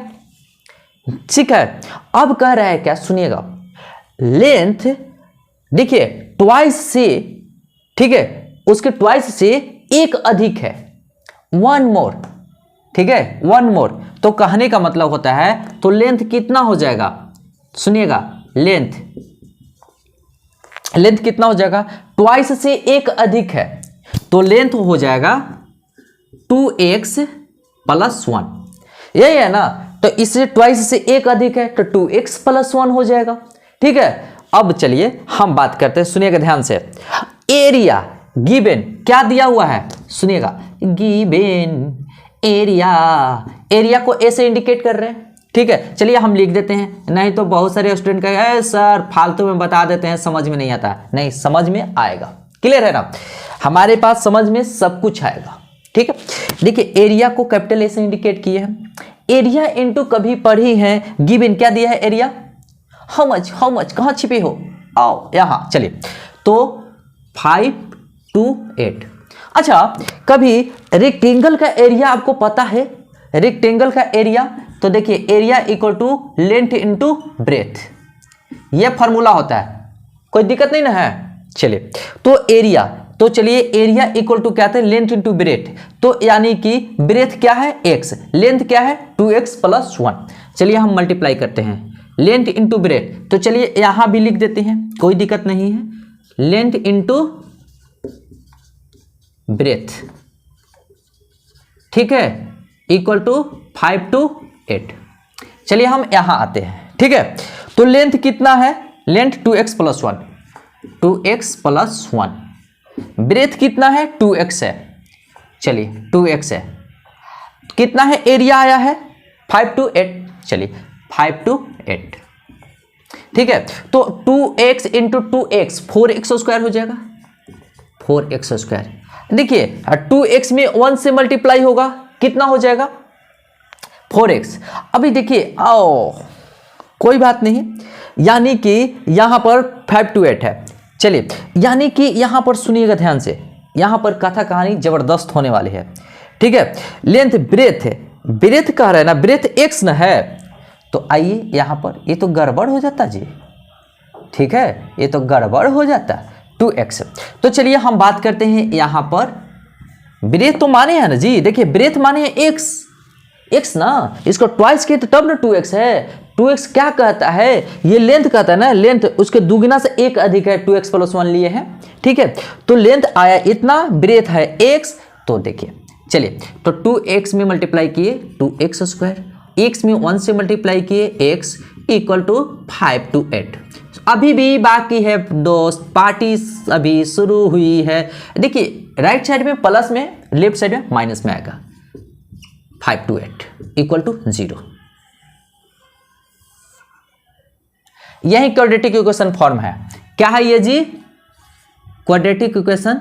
ठीक है। अब कह रहा है क्या? सुनिएगा, लेंथ देखिए ट्वाइस से, ठीक है, उसके ट्वाइस से एक अधिक है, 1 मोर, ठीक है, 1 मोर। तो कहने का मतलब होता है, तो लेंथ कितना हो जाएगा? सुनिएगा, लेंथ कितना हो जाएगा? ट्वाइस से एक अधिक है, तो लेंथ हो जाएगा 2x + 1, यही है ना। तो इससे ट्वाइस से एक अधिक है, तो 2x + 1 हो जाएगा, ठीक है। अब चलिए हम बात करते हैं, सुनिएगा ध्यान से। एरिया गिवन क्या दिया हुआ है? सुनिएगा, गिवन एरिया को ए से इंडिकेट कर रहे हैं, ठीक है। चलिए हम लिख देते हैं, नहीं तो बहुत सारे स्टूडेंट कहेंगे सर फालतू में बता देते हैं, समझ में नहीं आता। नहीं, समझ में आएगा, क्लियर है ना। हमारे पास समझ में सब कुछ आएगा, ठीक है। देखिए, एरिया को कैपिटल ए से इंडिकेट किए हैं। एरिया इनटू कभी पढ़ी है, गिवन क्या दिया है? एरिया। हाउ मच कहां छिपे हो? आओ यहां, चलिए। तो 5 to 8। अच्छा, कभी रेक्टेंगल का एरिया आपको पता है? रेक्टेंगल का एरिया, तो देखिए area equal to length into breadth, ये फॉर्मूला होता है, कोई दिक्कत नहीं ना है। चलिए, तो एरिया, तो चलिए एरिया इक्वल टू क्या था? Length into breath. तो यानी कि ब्रेथ क्या है? x, लेंथ क्या है? 2x + 1। चलिए हम मल्टीप्लाई करते हैं, लेंथ इनटू ब्रेथ। तो चलिए यहां भी लिख देते हैं, कोई दिक्कत नहीं है, लेंथ इनटू ब्रेथ, ठीक है, इक्वल टू 5 to 8। चलिए हम यहां आते हैं, ठीक है। तो लेंथ कितना है? Length 2x + 1, 2x + 1। ब्रेथ कितना है? 2x है, चलिए 2x है। कितना है? एरिया आया है 5 to 8, चलिए 5 to 8, ठीक है। तो 2x × 2x 4x² हो जाएगा, 4x²। देखिए 2x में 1 से मल्टीप्लाई होगा, कितना हो जाएगा? 4x। अभी देखिए, आओ कोई बात नहीं, यानी कि यहां पर 5 to 8 है। चलिए, यानी कि यहां पर सुनिएगा ध्यान से, यहां पर कथा कहानी जबरदस्त होने वाली है, ठीक है। लेंथ ब्रेथ है, ब्रेथ कह रहे हैं ना, ब्रेथ x न है, तो आइए यहां पर, ये तो गड़बड़ हो जाता जी, ठीक है, ये तो गड़बड़ हो जाता, 2x। तो चलिए हम बात करते हैं यहां पर, ब्रेथ तो माने हैं ना जी, देखिए ब्रेथ माने हैं x ना, इसको ट्वाइस किए तो तब ना 2x है। 2x क्या कहता है? ये लेंथ कहता है ना, लेंथ उसके दुगुना से एक अधिक है, 2x + 1 लिए हैं, ठीक है। तो लेंथ आया इतना, ब्रेथ है x। तो देखिए, चलिए, तो 2x में मल्टीप्लाई किए 2x², x में 1 से मल्टीप्लाई किए x इक्वल टू 5 to 8। अभी भी बाकी है दोस्त, पार्टी अभी शुरू हुई है। देखिए राइट साइड में प्लस में, लेफ्ट साइड में माइनस में आएगा, 5 to 8 इक्वल टू 0। यही क्वाड्रेटिक इक्वेशन फॉर्म है। क्या है ये जी? क्वाड्रेटिक इक्वेशन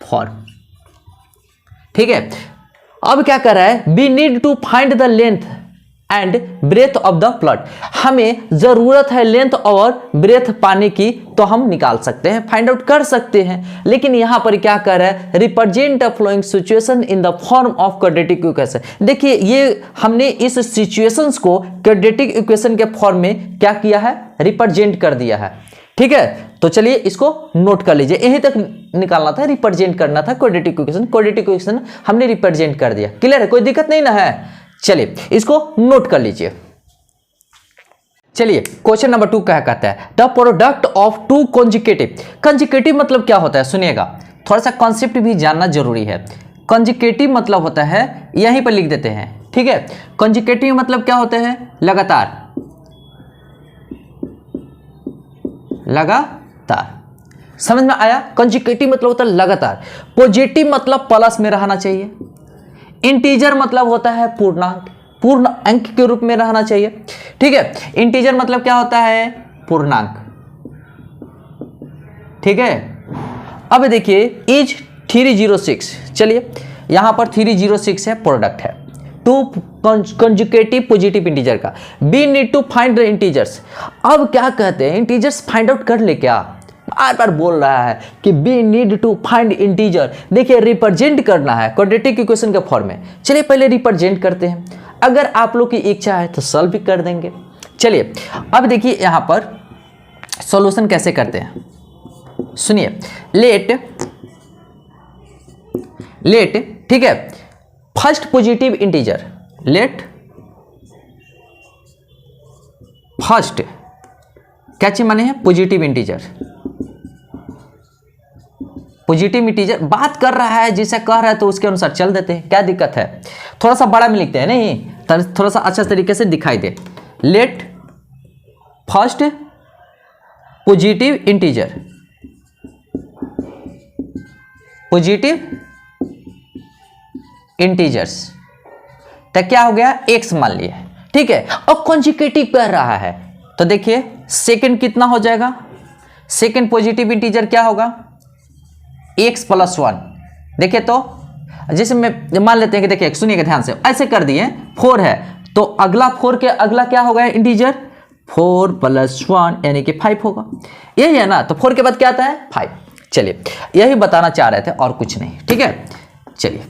फॉर्म, ठीक है। अब क्या कर रहा है? We need to find the length and breadth of the plot. हमें जरूरत है लेंथ और ब्रेथ पाने की, तो हम निकाल सकते हैं, फाइंड आउट कर सकते हैं। लेकिन यहां पर क्या कर रहा है? Represent the flowing situation in the form of quadratic equation. देखिए ये हमने इस सिचुएशंस को क्वाड्रेटिक इक्वेशन के फॉर्म में क्या किया है? रिप्रेजेंट कर दिया है, ठीक है। तो चलिए इसको नोट कर लीजिए, यहीं तक निकालना था, रिप्रेजेंट करना था क्वाड्रेटिक इक्वेशन। क्वाड्रेटिक इक्वेशन हमने रिप्रेजेंट कर दिया, क्लियर है, कोई दिक्कत नहीं ना है। चलिए इसको नोट कर लीजिए। चलिए क्वेश्चन नंबर 2 क्या कहता है, the product of two conjugative. Conjugative मतलब क्या होता है सुनिएगा, थोड़ा सा कॉन्सेप्ट भी जानना जरूरी है। कंजुगेटिव मतलब होता है, यहीं पर लिख देते हैं, ठीक है। कंजुगेटिव मतलब क्या होता है, लगातार, लगातार, समझ में आया। कंजुगेटिव मतलब होता है लगातार। पॉजिटिव मतलब प्लस में रहना चाहिए। इंटीजर मतलब होता है पूर्णांक, पूर्ण अंक के रूप में रहना चाहिए, ठीक है। इंटीजर मतलब क्या होता है, पूर्णांक, ठीक है। अब देखिए इज 306, चलिए यहां पर 306 है, प्रोडक्ट है टू कंजुगेटिव पॉजिटिव इंटीजर का। We need to find the integers. अब क्या कहते हैं, इंटीजर्स फाइंड आउट कर ले, क्या बार बार बोल रहा है कि we need to find integer. देखिए रिप्रेजेंट करना है क्वाड्रेटिक इक्वेशन के फॉर्म में। चलिए पहले रिप्रेजेंट करते हैं, अगर आप लोग की इच्छा है तो सॉल्व भी कर देंगे। चलिए अब देखिए यहां पर सॉल्यूशन कैसे करते हैं, सुनिए। लेट ठीक है, first positive integer, let first क्या चीज माने हैं, पॉजिटिव इंटीजर। पॉजिटिव इंटीजर बात कर रहा है, जिसे कह रहा है तो उसके अनुसार चल देते हैं, क्या दिक्कत है। थोड़ा सा बड़ा में लिखते हैं, नहीं थोड़ा सा अच्छा तरीके से दिखाई दे। Let first positive integer, positive integers, तो क्या हो गया, एक्स मान लिए, ठीक है। और कंजुगेटिव कह रहा है तो देखिए सेकंड कितना हो जाएगा, सेकंड पॉजिटिव इंटीजर क्या होगा, x + 1। देखिए तो जैसे मैं मान लेते हैं कि देखिए सुनिएगा ध्यान से, ऐसे कर दिए 4 है तो अगला 4 के अगला क्या होगा इंटीजर, 4 + 1 यानी कि 5 होगा, यही है ना। तो 4 के बाद क्या आता है, 5। चलिए यही बताना चाह रहे थे और कुछ नहीं, ठीक है। चलिए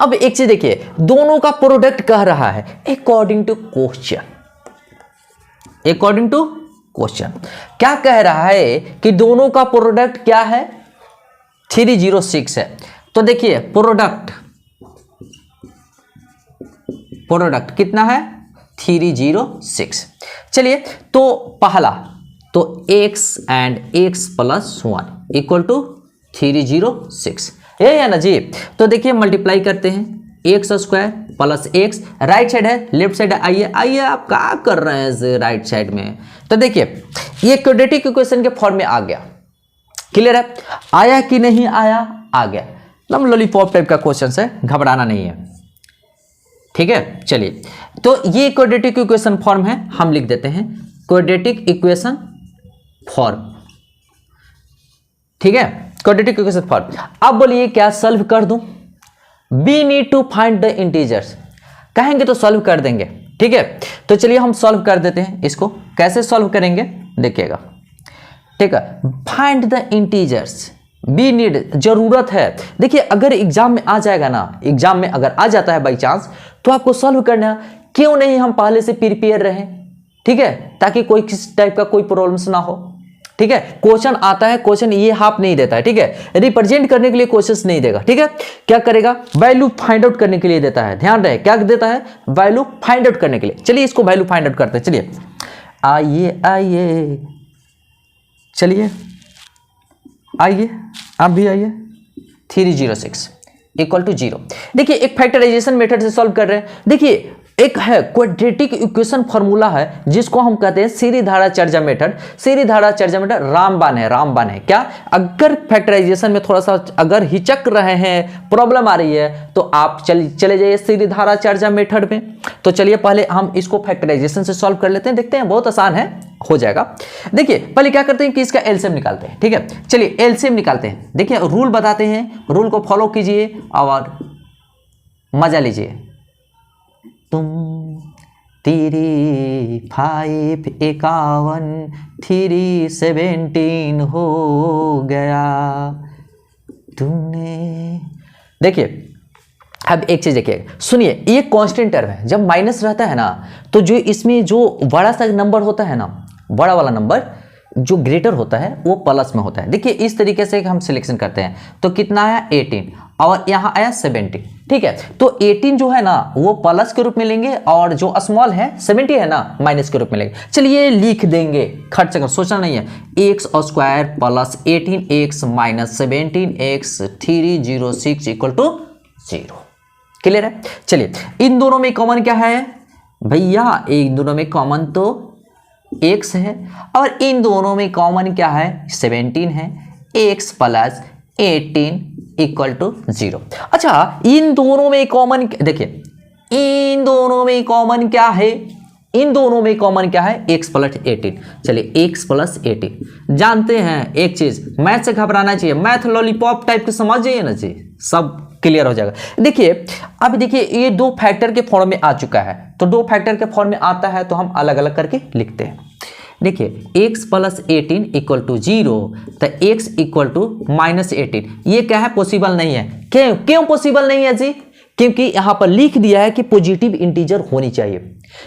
अब एक चीज देखिए, दोनों का प्रोडक्ट कह रहा है according to question. According to question क्या कह रहा है कि दोनों का प्रोडक्ट क्या है, 306 है। तो देखिए प्रोडक्ट कितना है, 306। चलिए तो पहला तो x एंड x + 1 = 306, यही है ना जी। तो देखिए मल्टीप्लाई करते हैं, x² + x, राइट साइड है लेफ्ट साइड है, आइए आप क्या कर रहे हैं राइट साइड में। तो देखिए ये क्वाड्रेटिक इक्वेशन के फॉर्म में आ गया, क्लियर है, आया कि नहीं आया, आ गया। मतलब लॉलीपॉप टाइप का क्वेश्चन है, घबराना नहीं है, ठीक है। चलिए तो ये क्वाड्रेटिक इक्वेशन फॉर्म है, हम लिख देते हैं क्वाड्रेटिक इक्वेशन फॉर्म, ठीक है, क्वाड्रेटिक इक्वेशन फॉर्म। अब बोलिए क्या सॉल्व कर दूं, we need to find the integers, कहेंगे तो सॉल्व कर देंगे, ठीक है। तो चलिए हम सॉल्व कर देते हैं इसको, कैसे सॉल्व करेंगे देखिएगा, ठीक है। Find the integers, we need जरूरत है। देखिए अगर एग्जाम में आ जाएगा ना, एग्जाम में अगर आ जाता है बाई चांस, तो आपको सॉल्व करना, क्यों नहीं हम पहले से प्रिपेयर रहें, ठीक है, ताकि कोई किस टाइप का कोई प्रॉब्लम्स ना हो, ठीक है। क्वेश्चन आता है, क्वेश्चन ये हाफ नहीं देता है, ठीक है, रिप्रेजेंट करने के लिए क्वेश्चंस नहीं देगा, ठीक है। क्या करेगा, वैल्यू फाइंड आउट करने के लिए देता है, ध्यान रहे क्या देता है, वैल्यू फाइंड आउट करने के लिए। चलिए इसको वैल्यू फाइंड आउट करते हैं, चलिए आइए चलिए आइए, आप भी आइए। 306 = 0। देखिए एक फैक्टराइजेशन मेथड से सॉल्व कर रहे हैं। देखिए एक है क्वाड्रेटिक इक्वेशन फार्मूला है जिसको हम कहते हैं सीरीधारा चर्चा मेथड। सीरीधारा चर्चा मेथड रामबाण है क्या, अगर फैक्टराइजेशन में थोड़ा सा अगर हिचक रहे हैं, प्रॉब्लम आ रही है, तो आप चले जाइए सीरीधारा चर्चा मेथड में। तो चलिए पहले हम इसको फैक्टराइजेशन से सॉल्व कर लेते हैं, देखते हैं, बहुत आसान है, हो जाएगा। देखिए पहले क्या करते हैं कि इसका एलसीएम निकालते हैं, ठीक है। चलिए एलसीएम निकालते हैं, देखिए रूल बताते हैं, रूल को फॉलो कीजिए और मजा लीजिए। तुम 3 5 51 3 17 हो गया तुमने। देखिए अब एक चीज देखिए, सुनिए, ये कांस्टेंट टर्म है, जब माइनस रहता है ना तो जो इसमें जो बड़ा सा नंबर होता है ना, बड़ा वाला नंबर जो ग्रेटर होता है वो प्लस में होता है। देखिए इस तरीके से हम सिलेक्शन करते हैं, तो कितना आया 18 और यहाँ आया 17, ठीक है, तो 18 जो है ना वो प्लस के रूप में लेंगे और जो स्मॉल है 70 है ना माइनस के रूप में लेंगे। चलिए लिख देंगे, खर्च कर सोचना नहीं है। X square plus 18x minus 17x 306 equal to 0। Clear है? चलिए इन दोनों में कॉमन क्या है भैया, इन दोनों में कॉमन तो x है और इन दोनों में कॉमन क्या है 17 है। x plus 18 equal to 0। अच्छा इन दोनों में कॉमन देखिए, इन दोनों में कॉमन क्या है, इन दोनों में कॉमन क्या है x प्लस 18। चलिए x प्लस 18 जानते हैं एक चीज, मैथ से घबराना चाहिए, मैथ लॉलीपॉप टाइप के समझ जाइए ना जी, सब क्लियर हो जाएगा। देखिए अब देखिए ये दो फैक्टर के फॉर्म में आ चुका है, तो दो फैक्टर के फॉर्म में आता है तो हम अलग अलग करके लिखते हैं। देखिए x प्लस 18 इक्वल टू 0, तो x इक्वल टू माइनस 18, ये क्या है पॉसिबल नहीं है। क्यों पॉसिबल नहीं है जी? क्योंकि यहां पर लिख दिया है कि पॉजिटिव इंटीजर होनी चाहिए,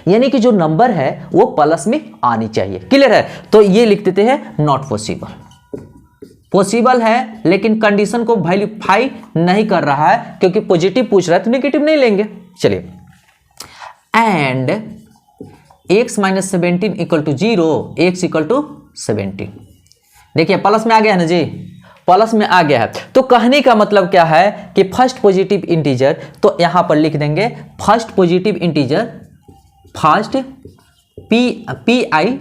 यानी कि जो नंबर है वो प्लस में आनी चाहिए। क्लियर है? तो ये लिख देते हैं नॉट पॉसिबल। पॉसिबल है लेकिन कंडीशन को वैलिफाई नहीं कर रहा है, क्योंकि पॉजिटिव पूछ रहा है तो नेगेटिव नहीं लेंगे। चलिए and x minus 17 equal to 0, x equal to 17। देखिए प्लस में आ गया है ना जी, प्लस में आ गया है। तो कहने का मतलब क्या है कि फर्स्ट पॉजिटिव इंटीजर, तो यहां पर लिख देंगे first positive integer, first p i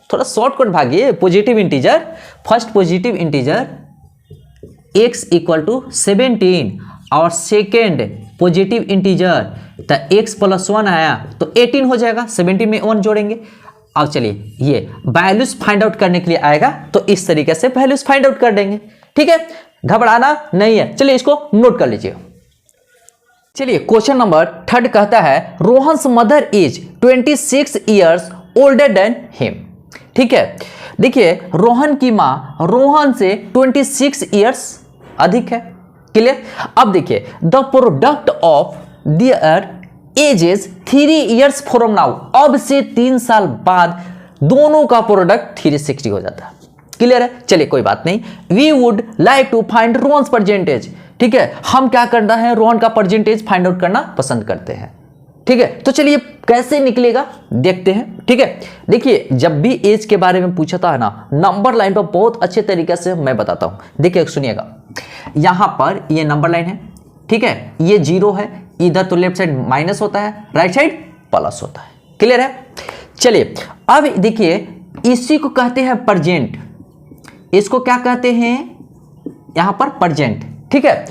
थोड़ा शॉर्टकट भागिए, positive integer, first positive integer x equal to 17 और सेकेंड पॉजिटिव इंटीजर तो x प्लस 1 आया तो 18 हो जाएगा, 17 में 1 जोड़ेंगे। अब चलिए ये वैल्यूज फाइंड आउट करने के लिए आएगा तो इस तरीके से वैल्यूज फाइंड आउट कर देंगे। ठीक है, घबराना नहीं है। चलिए इसको नोट कर लीजिए। चलिए क्वेश्चन नंबर 3 कहता है Rohan's mother is 26 years older than him. ठीक है, देखिए रोहन की मां रोहन से 26 ईयर्स अधिक है। क्लियर? अब देखिए the product of their edges 3 years from now, अब से 3 साल बाद दोनों का प्रोडक्ट 360 हो जाता है। क्लियर है? चलिए कोई बात नहीं। We would like to find Rohan's percentage. ठीक है, हम क्या करना है, रोहन का परसेंटेज फाइंड आउट करना पसंद करते हैं। ठीक है, तो चलिए कैसे निकलेगा देखते हैं। ठीक है, देखिए जब भी एज के बारे में पूछा था ना, नंबर लाइन पर बहुत अच्छे तरीके से मैं बताता हूं। देखिए सुनिएगा, यहां पर ये नंबर लाइन है। ठीक है, ये 0 है, इधर तो लेफ्ट साइड माइनस होता है, राइट साइड प्लस होता है। क्लियर है? चलिए अब देखिए इसी को कहते हैं प्रेजेंट, इसको क्या कहते हैं यहां पर प्रेजेंट। ठीक है,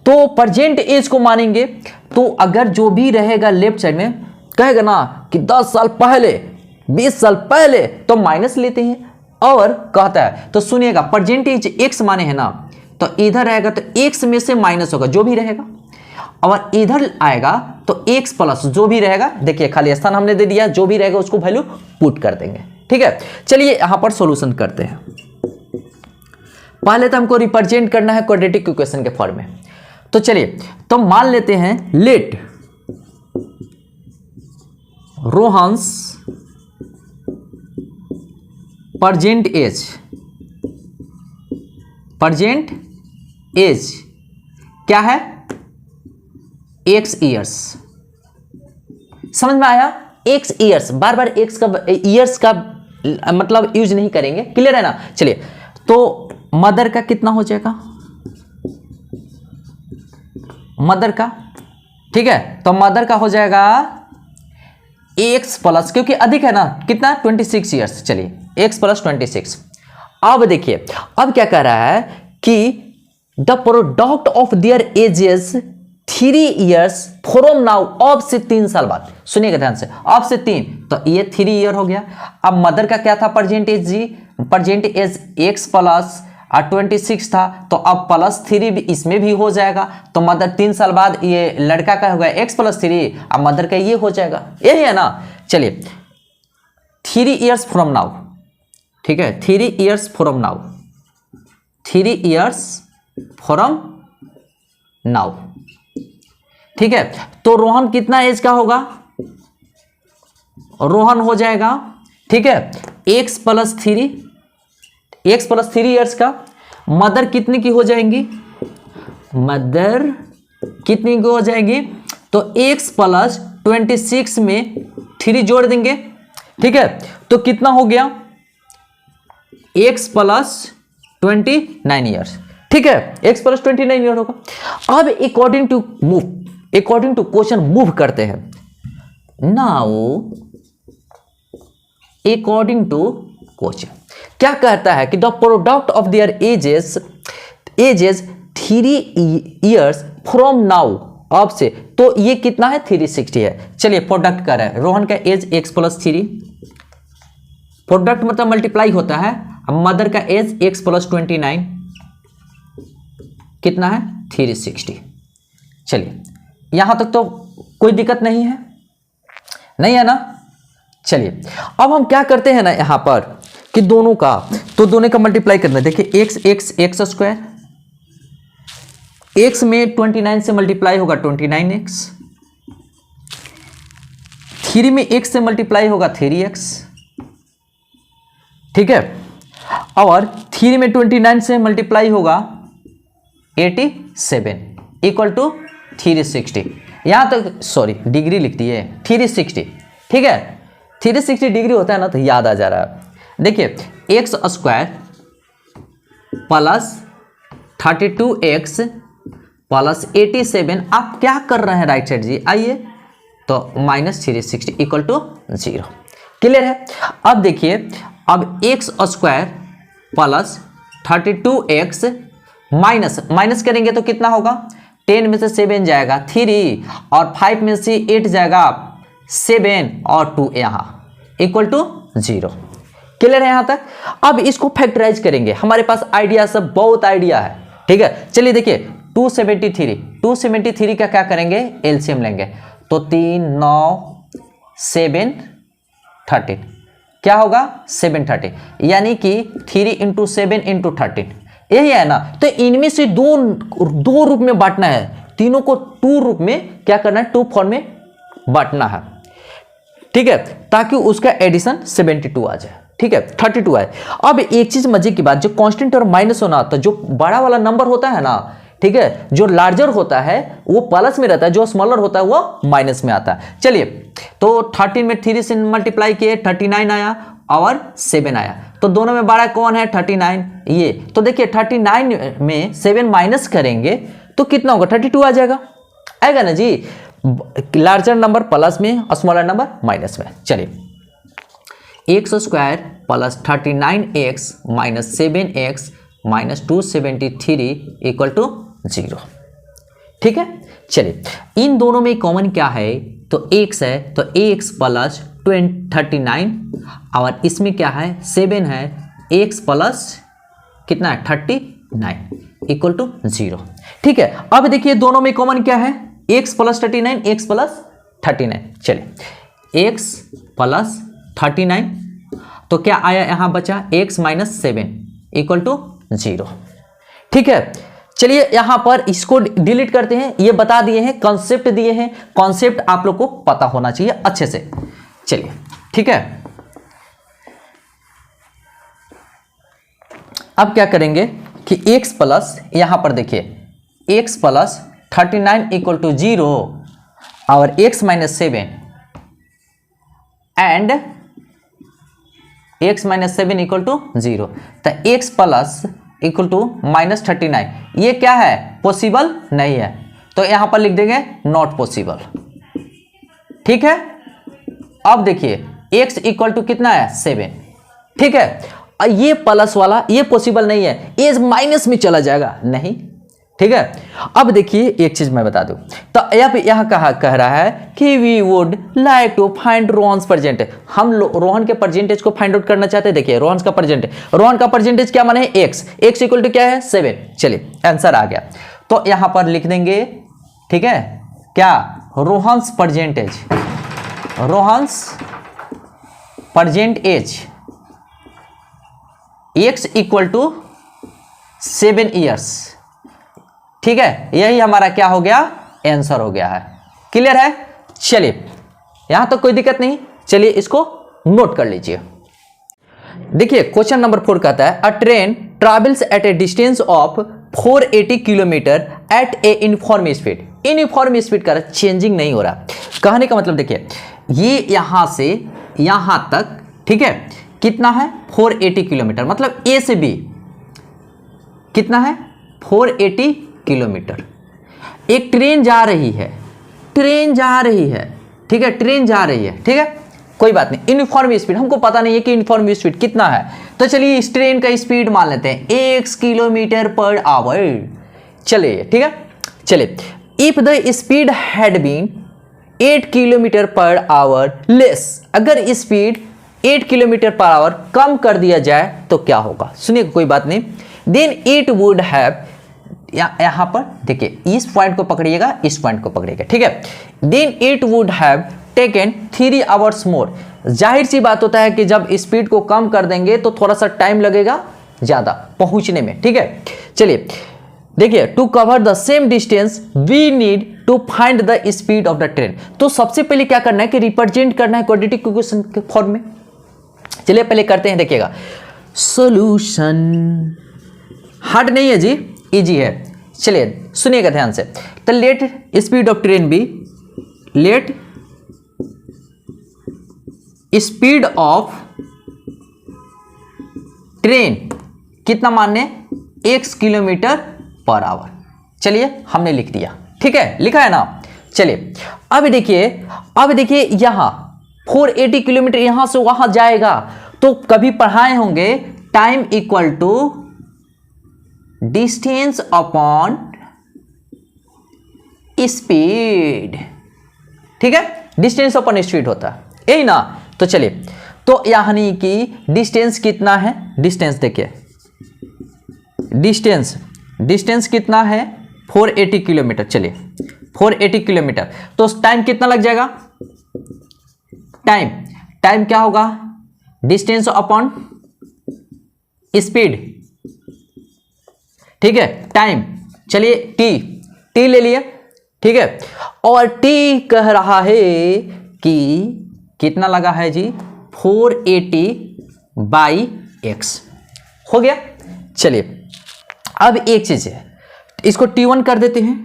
तो प्रेजेंट एज को मानेंगे तो अगर जो भी रहेगा लेफ्ट साइड में कहेगा ना कि 10 साल पहले 20 साल पहले, तो माइनस लेते हैं और कहता है तो सुनिएगा प्रेजेंट एज एक्स माने है ना, तो इधर रहेगा तो एक्स में से माइनस होगा जो भी रहेगा, और इधर आएगा तो एक्स प्लस जो भी रहेगा। देखिए खाली स्थान हमने दे दिया, जो भी रहेगा उसको वैल्यू पुट कर देंगे। ठीक है, चलिए यहां पर सॉल्यूशन करते हैं। पहले तो हमको रिप्रेजेंट करना है क्वाड्रेटिक इक्वेशन के फॉर्म में, तो चलिए तो मान लेते हैं लेट रोहन्स प्रेजेंट एज क्या है x ईयर्स। समझ में आया? x ईयर्स, बार बार x का ईयर्स का मतलब यूज नहीं करेंगे। क्लियर है ना? चलिए तो मदर का कितना हो जाएगा, मदर का, ठीक है, तो मदर का हो जाएगा x प्लस, क्योंकि अधिक है ना, कितना 26 ईयर्स। चलिए x प्लस 26। अब देखिए अब क्या कह रहा है कि the product of their edges 3 years from now, अब से 3 साल बाद। सुनिएगा ध्यान से, अब से 3, तो ये 3 ईयर हो गया। अब मदर का क्या था प्रेजेंट एज जी, प्रेजेंट एज x प्लस 26 था, तो अब प्लस 3 भी इसमें भी हो जाएगा, तो मदर 3 साल बाद ये लड़का का होगा x प्लस 3, अब मदर का ये हो जाएगा, यही है ना। चलिए 3 ईयर्स फ्रॉम नाउ, ठीक है, 3 years from now, 3 years from now. ठीक है, तो रोहन कितना एज का होगा, रोहन हो जाएगा, ठीक है, x प्लस 3 ईयर्स का। मदर कितने की हो जाएंगी, मदर कितनी हो जाएगी, तो x प्लस 26 में 3 जोड़ देंगे, ठीक है, तो कितना हो गया, x प्लस 29 ईयर्स, ठीक है, x प्लस 29 ईयर होगा। अब अकॉर्डिंग टू क्वेश्चन मूव करते हैं। नाउ अकॉर्डिंग टू क्वेश्चन क्या कहता है कि the product of their edges 3 years from now, अब से, तो ये कितना है, 360 है। चलिए प्रोडक्ट कर रहा है, रोहन का एज x प्लस 3, प्रोडक्ट मतलब मल्टीप्लाई होता है, मदर का एज x प्लस 29 कितना है, 360। चलिए यहां तक तो कोई दिक्कत नहीं है, नहीं है ना। चलिए अब हम क्या करते हैं ना यहां पर कि दोनों का मल्टीप्लाई करना है। देखिए x स्क्वायर, x में 29 से मल्टीप्लाई होगा 29x, 3 में x से मल्टीप्लाई होगा 3x, ठीक है, और 3 में 29 से मल्टीप्लाई होगा 87 इक्वल टू 360। यहां तक सॉरी डिग्री लिख दिए 360, ठीक है, 360 डिग्री होता है ना, तो याद आ जा रहा है। देखिए x square plus 32x plus 87, आप क्या कर रहे हैं राइट साइड जी, आइए, तो माइनस 360 इक्वल टू 0, क्लियर है। अब देखिए, अब x square plus 32x minus करेंगे तो कितना होगा, 10 में से 7 जाएगा 3, और 5 में से 8 जाएगा 7, और 2 यहाँ इक्वल टू 0, क्लियर है यहां तक। अब इसको फैक्टराइज करेंगे, हमारे पास आइडिया सब बहुत आइडिया है, ठीक है। चलिए देखिए 273 का क्या करेंगे, एलसीएम लेंगे, तो 3 9 7 13 क्या होगा, 730, यानी कि 3 इंटू 7 इंटू 13, यही है ना। तो इनमें से दो रूप में बांटना है, तीनों को 2 रूप में क्या करना है, 2 फॉर्म में बांटना है, ठीक है, ताकि उसका एडिशन 72 आ जाए, ठीक है, 32 आए। अब एक चीज मजे की बात, जो कांस्टेंट और माइनस होना, तो जो बड़ा वाला नंबर होता है ना, ठीक है, जो लार्जर होता है वो प्लस में रहता है, जो स्मॉलर होता है वो माइनस में आता है। चलिए तो 13 में 3 से मल्टीप्लाई किए 39 आया और 7 आया, तो दोनों में बड़ा कौन है, 39, ये। तो देखिए 39 में 7 माइनस करेंगे तो कितना होगा, 32 आ जाएगा, आएगा ना जी। लार्जर नंबर प्लस में और स्मॉलर नंबर माइनस में। चलिए x square plus 39x minus 7x minus 273 equal to 0, ठीक है। चलिए इन दोनों में कॉमन क्या है, तो x है, तो ax प्लस 39, और इसमें क्या है 7 है, x प्लस कितना है 39 इक्वल टू 0, ठीक है। अब देखिए दोनों में कॉमन क्या है, x प्लस 39, x प्लस 39। चलिए x प्लस 39, तो क्या आया यहां बचा x माइनस 7 इक्वल टू 0, ठीक है। चलिए यहां पर इसको डिलीट करते हैं, ये बता दिए हैं, कॉन्सेप्ट दिए हैं, कॉन्सेप्ट आप लोग को पता होना चाहिए अच्छे से। चलिए ठीक है, अब क्या करेंगे कि x प्लस, यहां पर देखिए x प्लस 39 इक्वल टू 0 और x minus 7 and x minus 7 equal to 0, तो x plus equal to minus 39, ये क्या है, पॉसिबल नहीं है, तो यहां पर लिख देंगे नॉट पॉसिबल, ठीक है। अब देखिए x इक्वल टू कितना है 7, ठीक है। ये प्लस वाला ये पॉसिबल नहीं है, ये माइनस में चला जाएगा, नहीं, ठीक है। अब देखिए एक चीज मैं बता दूं, तो यहां कह रहा है कि we would like to find Rohan's percentage, हम रोहन के परसेंटेज को फाइंड आउट करना चाहते हैं। देखिए रोहन का परसेंटेज क्या माने, x इक्वल टू क्या है 7। चलिए आंसर आ गया, तो यहां पर लिख देंगे, ठीक है, क्या Rohan's percentage x equal to 7 years, ठीक है। यही हमारा क्या हो गया, आंसर हो गया है, क्लियर है। चलिए यहां तो कोई दिक्कत नहीं, चलिए इसको नोट कर लीजिए। देखिए क्वेश्चन नंबर 4 कहता है, a train travels at a distance of 480 kilometre at a uniform speed, uniform speed कर रहा है, चेंजिंग नहीं हो रहा। कहने का मतलब देखिए, ये यहां से यहां तक, ठीक है, कितना है 480 किलोमीटर, मतलब ए से बी कितना है 480 किलोमीटर। एक ट्रेन जा रही है, ट्रेन जा रही है, ठीक है, ट्रेन जा रही है, ठीक है, कोई बात नहीं। यूनिफॉर्म स्पीड हमको पता नहीं है कि यूनिफॉर्म स्पीड कितना है, तो चलिए इस ट्रेन का स्पीड मान लेते हैं 1 किलोमीटर पर आवर। चलिए ठीक है, चलिए if the speed had been 8 kilometre per hour less, अगर स्पीड 8 किलोमीटर पर आवर कम कर दिया जाए तो क्या होगा, सुनिए कोई बात नहीं। देन इट वुड हैव, यहां पर देखिए इस पॉइंट को पकड़िएगा, इस पॉइंट को पकड़िएगा, ठीक है। Then it would have taken 3 hours more. जाहिर सी बात होता है कि जब स्पीड को कम कर देंगे तो थोड़ा सा टाइम लगेगा ज्यादा पहुंचने में, ठीक है। चलिए देखिए, to cover the same distance we need to find the speed of the train. तो सबसे पहले क्या करना है कि रिप्रेजेंट करना है क्वाड्रेटिक इक्वेशन के फॉर्म में। चलिए पहले करते हैं, देखिएगा सॉल्यूशन, हार्ड नहीं है जी, इजी है। चलिए सुनिएगा ध्यान से। तो let speed of train be, let speed of train कितना मानने, 1 किलोमीटर पर आवर। चलिए हमने लिख दिया, ठीक है, लिखा है ना। चलिए अब देखिए यहां 480 किलोमीटर यहां से वहां जाएगा, तो कभी पढ़ाए होंगे time equal to distance upon speed, ठीक है, डिस्टेंस अपॉन स्पीड होता है, यही ना। तो चलिए, तो यानी कि डिस्टेंस कितना है, डिस्टेंस देखिए, डिस्टेंस कितना है 480 किलोमीटर। चलिए 480 किलोमीटर, तो टाइम कितना लग जाएगा, टाइम क्या होगा, डिस्टेंस अपॉन स्पीड, ठीक है, टाइम। चलिए टी ले लिए, ठीक है, और टी कह रहा है कि कितना लगा है जी 480 बाई एक्स, हो गया। चलिए अब एक चीज है, इसको T1 कर देते हैं,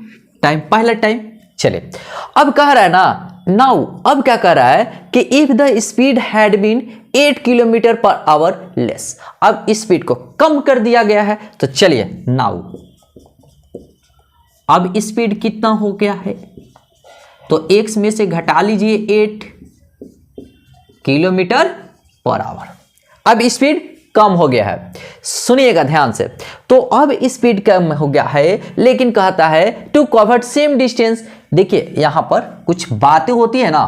टाइम, पहला टाइम। चलिए अब कह रहा है ना, नाउ अब क्या कह रहा है कि if the speed had been 8 kilometre per hour less, अब स्पीड को कम कर दिया गया है। तो चलिए नाउ अब स्पीड कितना हो गया है, तो x में से घटा लीजिए 8 किलोमीटर पर आवर। अब स्पीड कम हो गया है, सुनिएगा ध्यान से। तो अब स्पीड कम हो गया है, लेकिन कहता है टू कवर सेम डिस्टेंस। देखिए यहां पर कुछ बातें होती है ना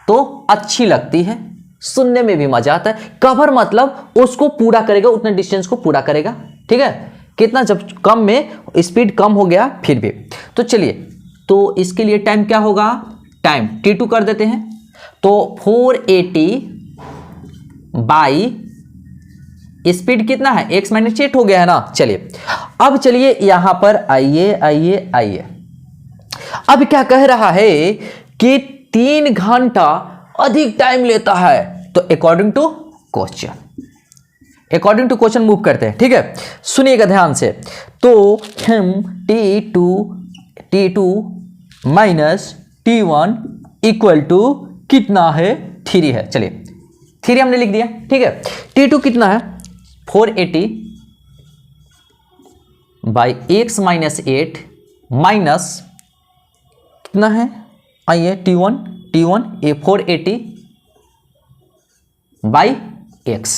तो अच्छी लगती है, सुनने में भी मजा आता है। कवर मतलब उसको पूरा करेगा, उतने डिस्टेंस को पूरा करेगा, ठीक है। कितना, जब कम में स्पीड कम हो गया फिर भी। तो चलिए, तो इसके लिए टाइम क्या होगा, टाइम T2 कर देते हैं। तो 480 बाई स्पीड कितना है, x माइनस 8 हो गया है ना। चलिए अब चलिए यहां पर आइए, अब क्या कह रहा है कि 3 घंटा अधिक टाइम लेता है। तो अकॉर्डिंग टू क्वेश्चन मूव करते हैं, ठीक है, सुनिएगा ध्यान से। तो हम T2 minus T1 equal to कितना है, 3 है। चलिए 3 हमने लिख दिया, ठीक है। T2 कितना है 480 बाई x माइनस 8 माइनस कितना है, आइए T1 ये 480 बाई x,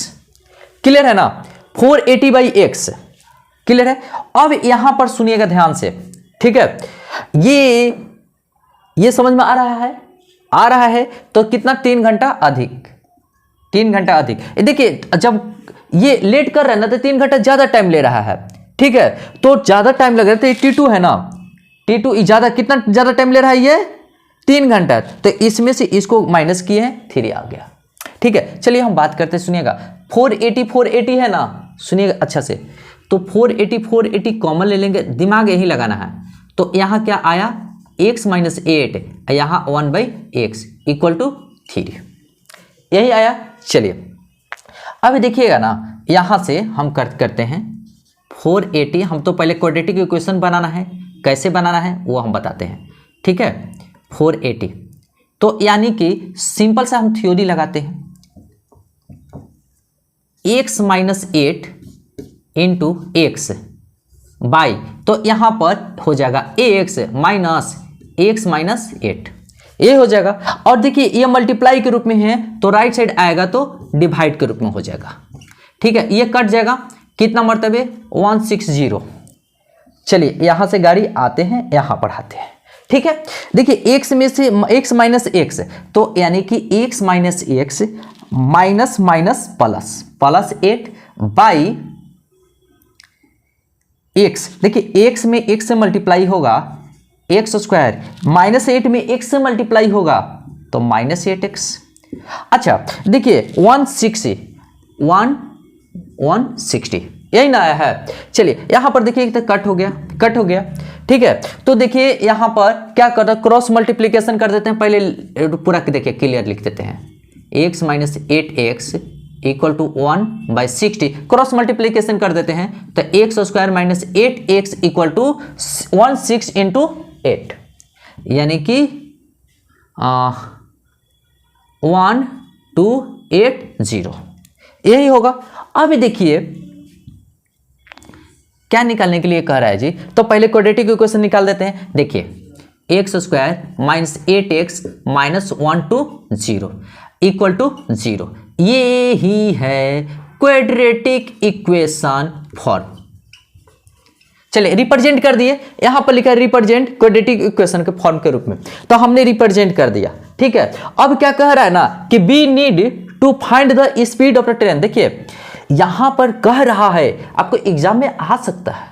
क्लियर है ना, 480 बाई x, क्लियर है। अब यहां पर सुनिएगा ध्यान से, ठीक है, ये समझ में आ रहा है। तो कितना, 3 घंटा अधिक, 3 घंटा अधिक। देखिए जब ये लेट कर रहा है ना तो 3 घंटा ज्यादा टाइम ले रहा है, ठीक है, तो ज्यादा टाइम लग रहा है। तो ये T2 है ना, T2 ज्यादा, कितना ज्यादा टाइम ले रहा है, ये 3 घंटा। तो इसमें से इसको माइनस किए हैं, 3 आ गया, ठीक है। चलिए हम बात करते हैं, सुनिएगा 480 है ना, सुनिएगा अच्छा से। तो 480 कॉमन ले लेंगे, दिमाग यही लगाना है। तो यहां क्या आया, x माइनस 8, यहां 1/x इक्वल टू 3, यही आया। चलिए अब देखिएगा ना, यहां से हम करते हैं 480। हम तो पहले क्वाड्रेटिक इक्वेशन बनाना है, कैसे बनाना है वो हम बताते हैं। ठीक है 480। तो यानी कि सिंपल से हम थ्योरी लगाते हैं, x minus 8 into x by, तो यहां पर हो जाएगा ax माइनस x माइनस 8, ये हो जाएगा। और देखिए ये मल्टीप्लाई के रूप में है तो राइट साइड आएगा तो डिवाइड के रूप में हो जाएगा, ठीक है। ये कट जाएगा, कितना मर्तबे 160। चलिए यहां से गाड़ी आते हैं, यहां पढ़ाते हैं, ठीक है। देखिए x में से x माइनस एक्स, तो यानी कि x minus x minus minus plus plus 8 by x। देखिए x में x से मल्टीप्लाई होगा एक्स स्क्वायर, माइनस 8 में x से मल्टीप्लाई होगा तो माइनस 8x। अच्छा देखिए 160 यही ना आया है। चलिए यहां पर देखिए तो कट हो गया, ठीक है। तो देखिए यहां पर क्या कर रहा है, क्रॉस मल्टीप्लीकेशन कर देते हैं। पहले पूरा देखिए क्लियर लिख देते हैं, x minus 8x equal to 1/60, cross multiplication कर देते हैं तो x square minus 8x equal to 16 into 8, यानी कि 1280 यही होगा। अब देखिए क्या निकालने के लिए कह रहा है जी, तो पहले क्वाड्रेटिक इक्वेशन निकाल देते हैं। देखिए x square minus 8x minus 120 equal to 0, ये ही है क्वाड्रेटिक इक्वेशन फॉर्म। चलिए रिप्रेजेंट कर दिए, यहां पर लिखा है रिप्रेजेंट क्वाड्रेटिक इक्वेशन के फॉर्म के रूप में, तो हमने रिप्रेजेंट कर दिया, ठीक है। अब क्या कह रहा है ना कि we need to find the speed of the train. देखिए यहां पर कह रहा है, आपको एग्जाम में आ सकता है,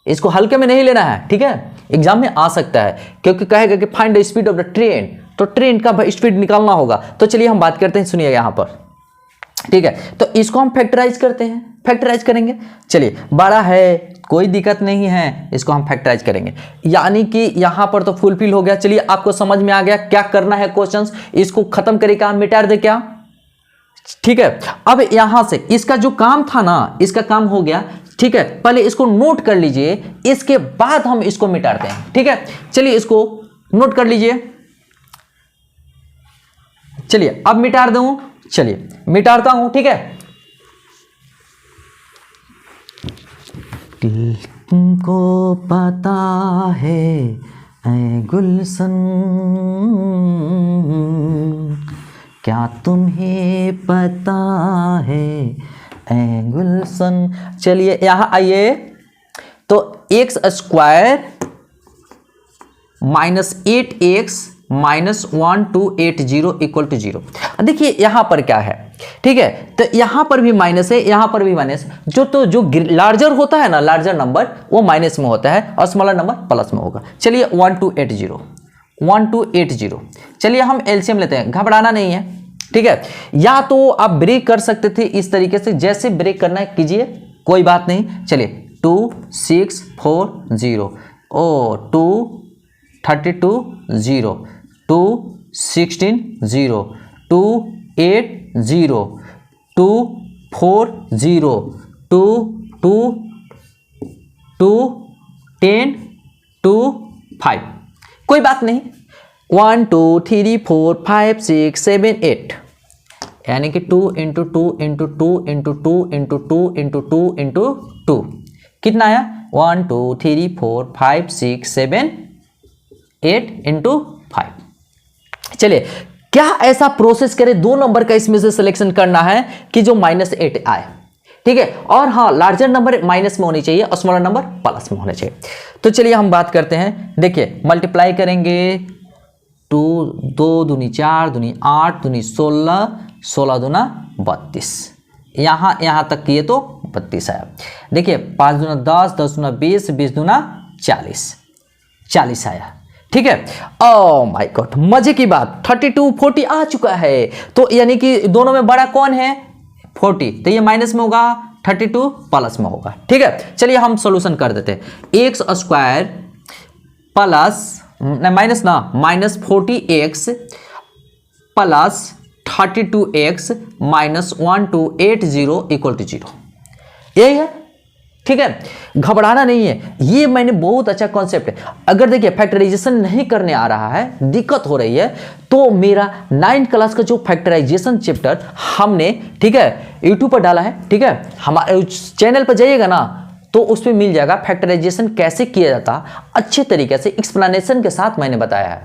इसको हल्के में नहीं लेना है, ठीक है। एग्जाम में आ सकता है क्योंकि कहेगा कि find the speed of the train, तो ट्रेन का स्पीड निकालना होगा। तो चलिए हम बात करते हैं, सुनिए यहां पर, ठीक है। तो इसको हम फैक्टराइज करते हैं, फैक्टराइज करेंगे। चलिए बड़ा है कोई दिक्कत नहीं है, इसको हम फैक्टराइज करेंगे, यानी कि यहां पर तो फुलफिल हो गया। चलिए आपको समझ में आ गया क्या करना है क्वेश्चंस, इसको खत्म करेगा, मिटा दे क्या, ठीक है। अब यहां से इसका जो काम था ना, इसका काम हो गया, ठीक है। पहले इसको नोट कर लीजिए, इसके बाद हम इसको मिटाते हैं, ठीक है। चलिए इसको नोट कर लीजिए। चलिए अब मिटा दूं, चलिए मिटाता हूं, ठीक है। तुमको पता है ऐ गुलशन, क्या तुम्हें पता है ऐ गुलशन। चलिए यहां आइए, तो x square minus 8x minus 1280 equal to 0। देखिए यहां पर क्या है, ठीक है। तो यहां पर भी माइनस है, यहां पर भी माइनस, जो लार्जर होता है ना, लार्जर नंबर वो माइनस में होता है और स्मॉलर नंबर प्लस में होगा। चलिए 1280। चलिए हम एलसीएम लेते हैं, घबराना नहीं है, ठीक है। या तो आप ब्रेक कर सकते थे इस तरीके से, जैसे ब्रेक करना है कीजिए, कोई बात नहीं। चलिए 2640 और 232 0 216 0 280 240 210 25, कोई बात नहीं। 1 2 3 4 5 6 7 8, यानी कि 2 into 2 into 2 into 2 into 2 into 2 into 2, कितना आया 1 2 3 4 5 6 7 8 इंटू 5। चलिए क्या ऐसा प्रोसेस करें, दो नंबर का इसमें से सिलेक्शन करना है कि जो -8 आए, ठीक है। और हाँ लार्जर नंबर माइनस में होनी चाहिए और स्मॉलर नंबर प्लस में होने चाहिए। तो चलिए हम बात करते हैं, देखिए मल्टीप्लाई करेंगे 2 2 दूनी 4 दूनी 8 दूनी 16 16 दूना 32, यहाँ तक किए तो 32 आया। देखिए 5 दूना 10 10 दूना 20 20 दूना 40 आया, ठीक है। ओह माय गॉड, मजे की बात 32 40 आ चुका है। तो यानी कि दोनों में बड़ा कौन है 40, तो ये माइनस में होगा, 32 प्लस में होगा, ठीक है। चलिए हम सॉल्यूशन कर देते हैं, एक्स स्क्वायर प्लस माइनस ना minus 40x plus 32x minus 1280 equal to 0, यही है, ठीक है, घबराना नहीं है, ये मैंने बहुत अच्छा कॉन्सेप्ट है। अगर देखिए फैक्टराइजेशन नहीं करने आ रहा है, दिक्कत हो रही है, तो मेरा 9th क्लास का जो फैक्टराइजेशन चैप्टर हमने, ठीक है, यूट्यूब पर डाला है, ठीक है, हमारे चैनल पर जाइएगा ना तो उस पर मिल जाएगा फैक्टराइजेशन कैसे किया जाता, अच्छे तरीके से एक्सप्लेनेशन के साथ मैंने बताया है,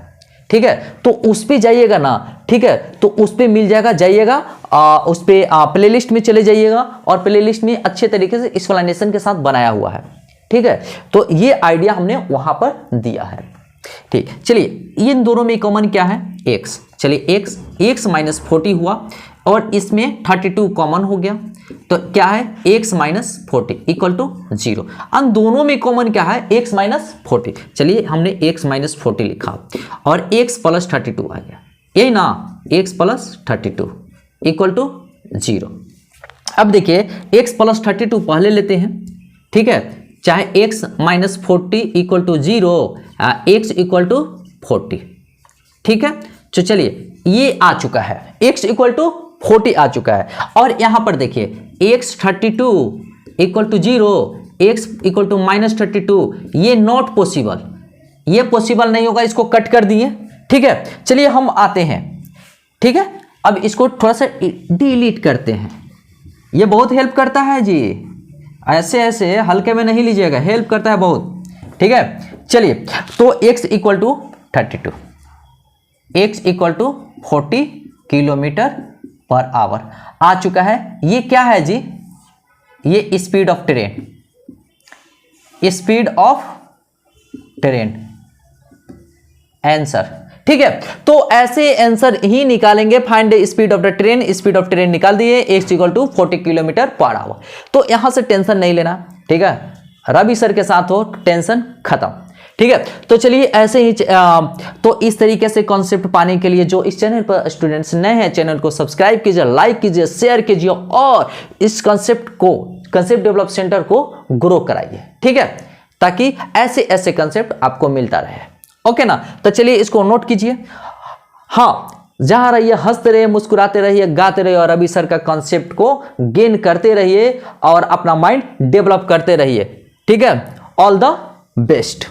ठीक है। तो उस पे जाइएगा ना, ठीक है, तो उस पे मिल जाएगा, जाइएगा उस पे प्लेलिस्ट में चले जाइएगा और प्लेलिस्ट में अच्छे तरीके से एक्सप्लेनेशन के साथ बनाया हुआ है, ठीक है। तो ये आइडिया हमने वहां पर दिया है, ठीक। चलिए इन दोनों में कॉमन क्या है, x। चलिए x माइनस 40 हुआ और इसमें 32 कॉमन हो गया, तो क्या है x माइनस 40 इक्वल टू 0। अब दोनों में कॉमन क्या है, x माइनस 40। चलिए हमने x माइनस 40 लिखा और x प्लस 32 आ गया, यही ना, x प्लस 32 इक्वल टू 0। अब देखिए x प्लस 32 पहले लेते हैं, ठीक है, चाहे x minus 40 equal to 0, x equal to 40, ठीक है। तो चलिए ये आ चुका है, x इक्वल टू 40 आ चुका है, और यहां पर देखिए x 32 equal to 0, x equal to minus 32, ये नॉट पॉसिबल, ये पॉसिबल नहीं होगा, इसको कट कर दिए, ठीक है। चलिए हम आते हैं, ठीक है, अब इसको थोड़ा सा डिलीट करते हैं, ये बहुत हेल्प करता है जी, ऐसे ऐसे हल्के में नहीं लीजिएगा, हेल्प करता है बहुत, ठीक है। चलिए तो x equal to 32, x equal to 40 kilometre per hour आ चुका है। ये क्या है जी, ये speed of train, speed of train answer, ठीक है। तो ऐसे आंसर ही निकालेंगे, find speed of the train, speed of train निकाल दिए, x equal to 40 kilometre per hour. तो यहां से टेंशन नहीं लेना, ठीक है, रवि सर के साथ हो टेंशन खत्म, ठीक है। तो चलिए ऐसे ही तो इस तरीके से कॉन्सेप्ट पाने के लिए जो इस चैनल पर स्टूडेंट्स नए हैं, चैनल को सब्सक्राइब कीजिए, लाइक कीजिए, शेयर कीजिए और इस कंसेप्ट डेवलप सेंटर को ग्रो कराइए, ठीक है, ताकि ऐसे ऐसे कंसेप्ट आपको मिलता रहे, ओके ना। तो चलिए इसको नोट कीजिए, हाँ, जहां रहिए हंसते रहिए, मुस्कुराते रहिए, गाते रहिए और रवि सर का कॉन्सेप्ट को गेन करते रहिए और अपना माइंड डेवलप करते रहिए, ठीक है। All the best.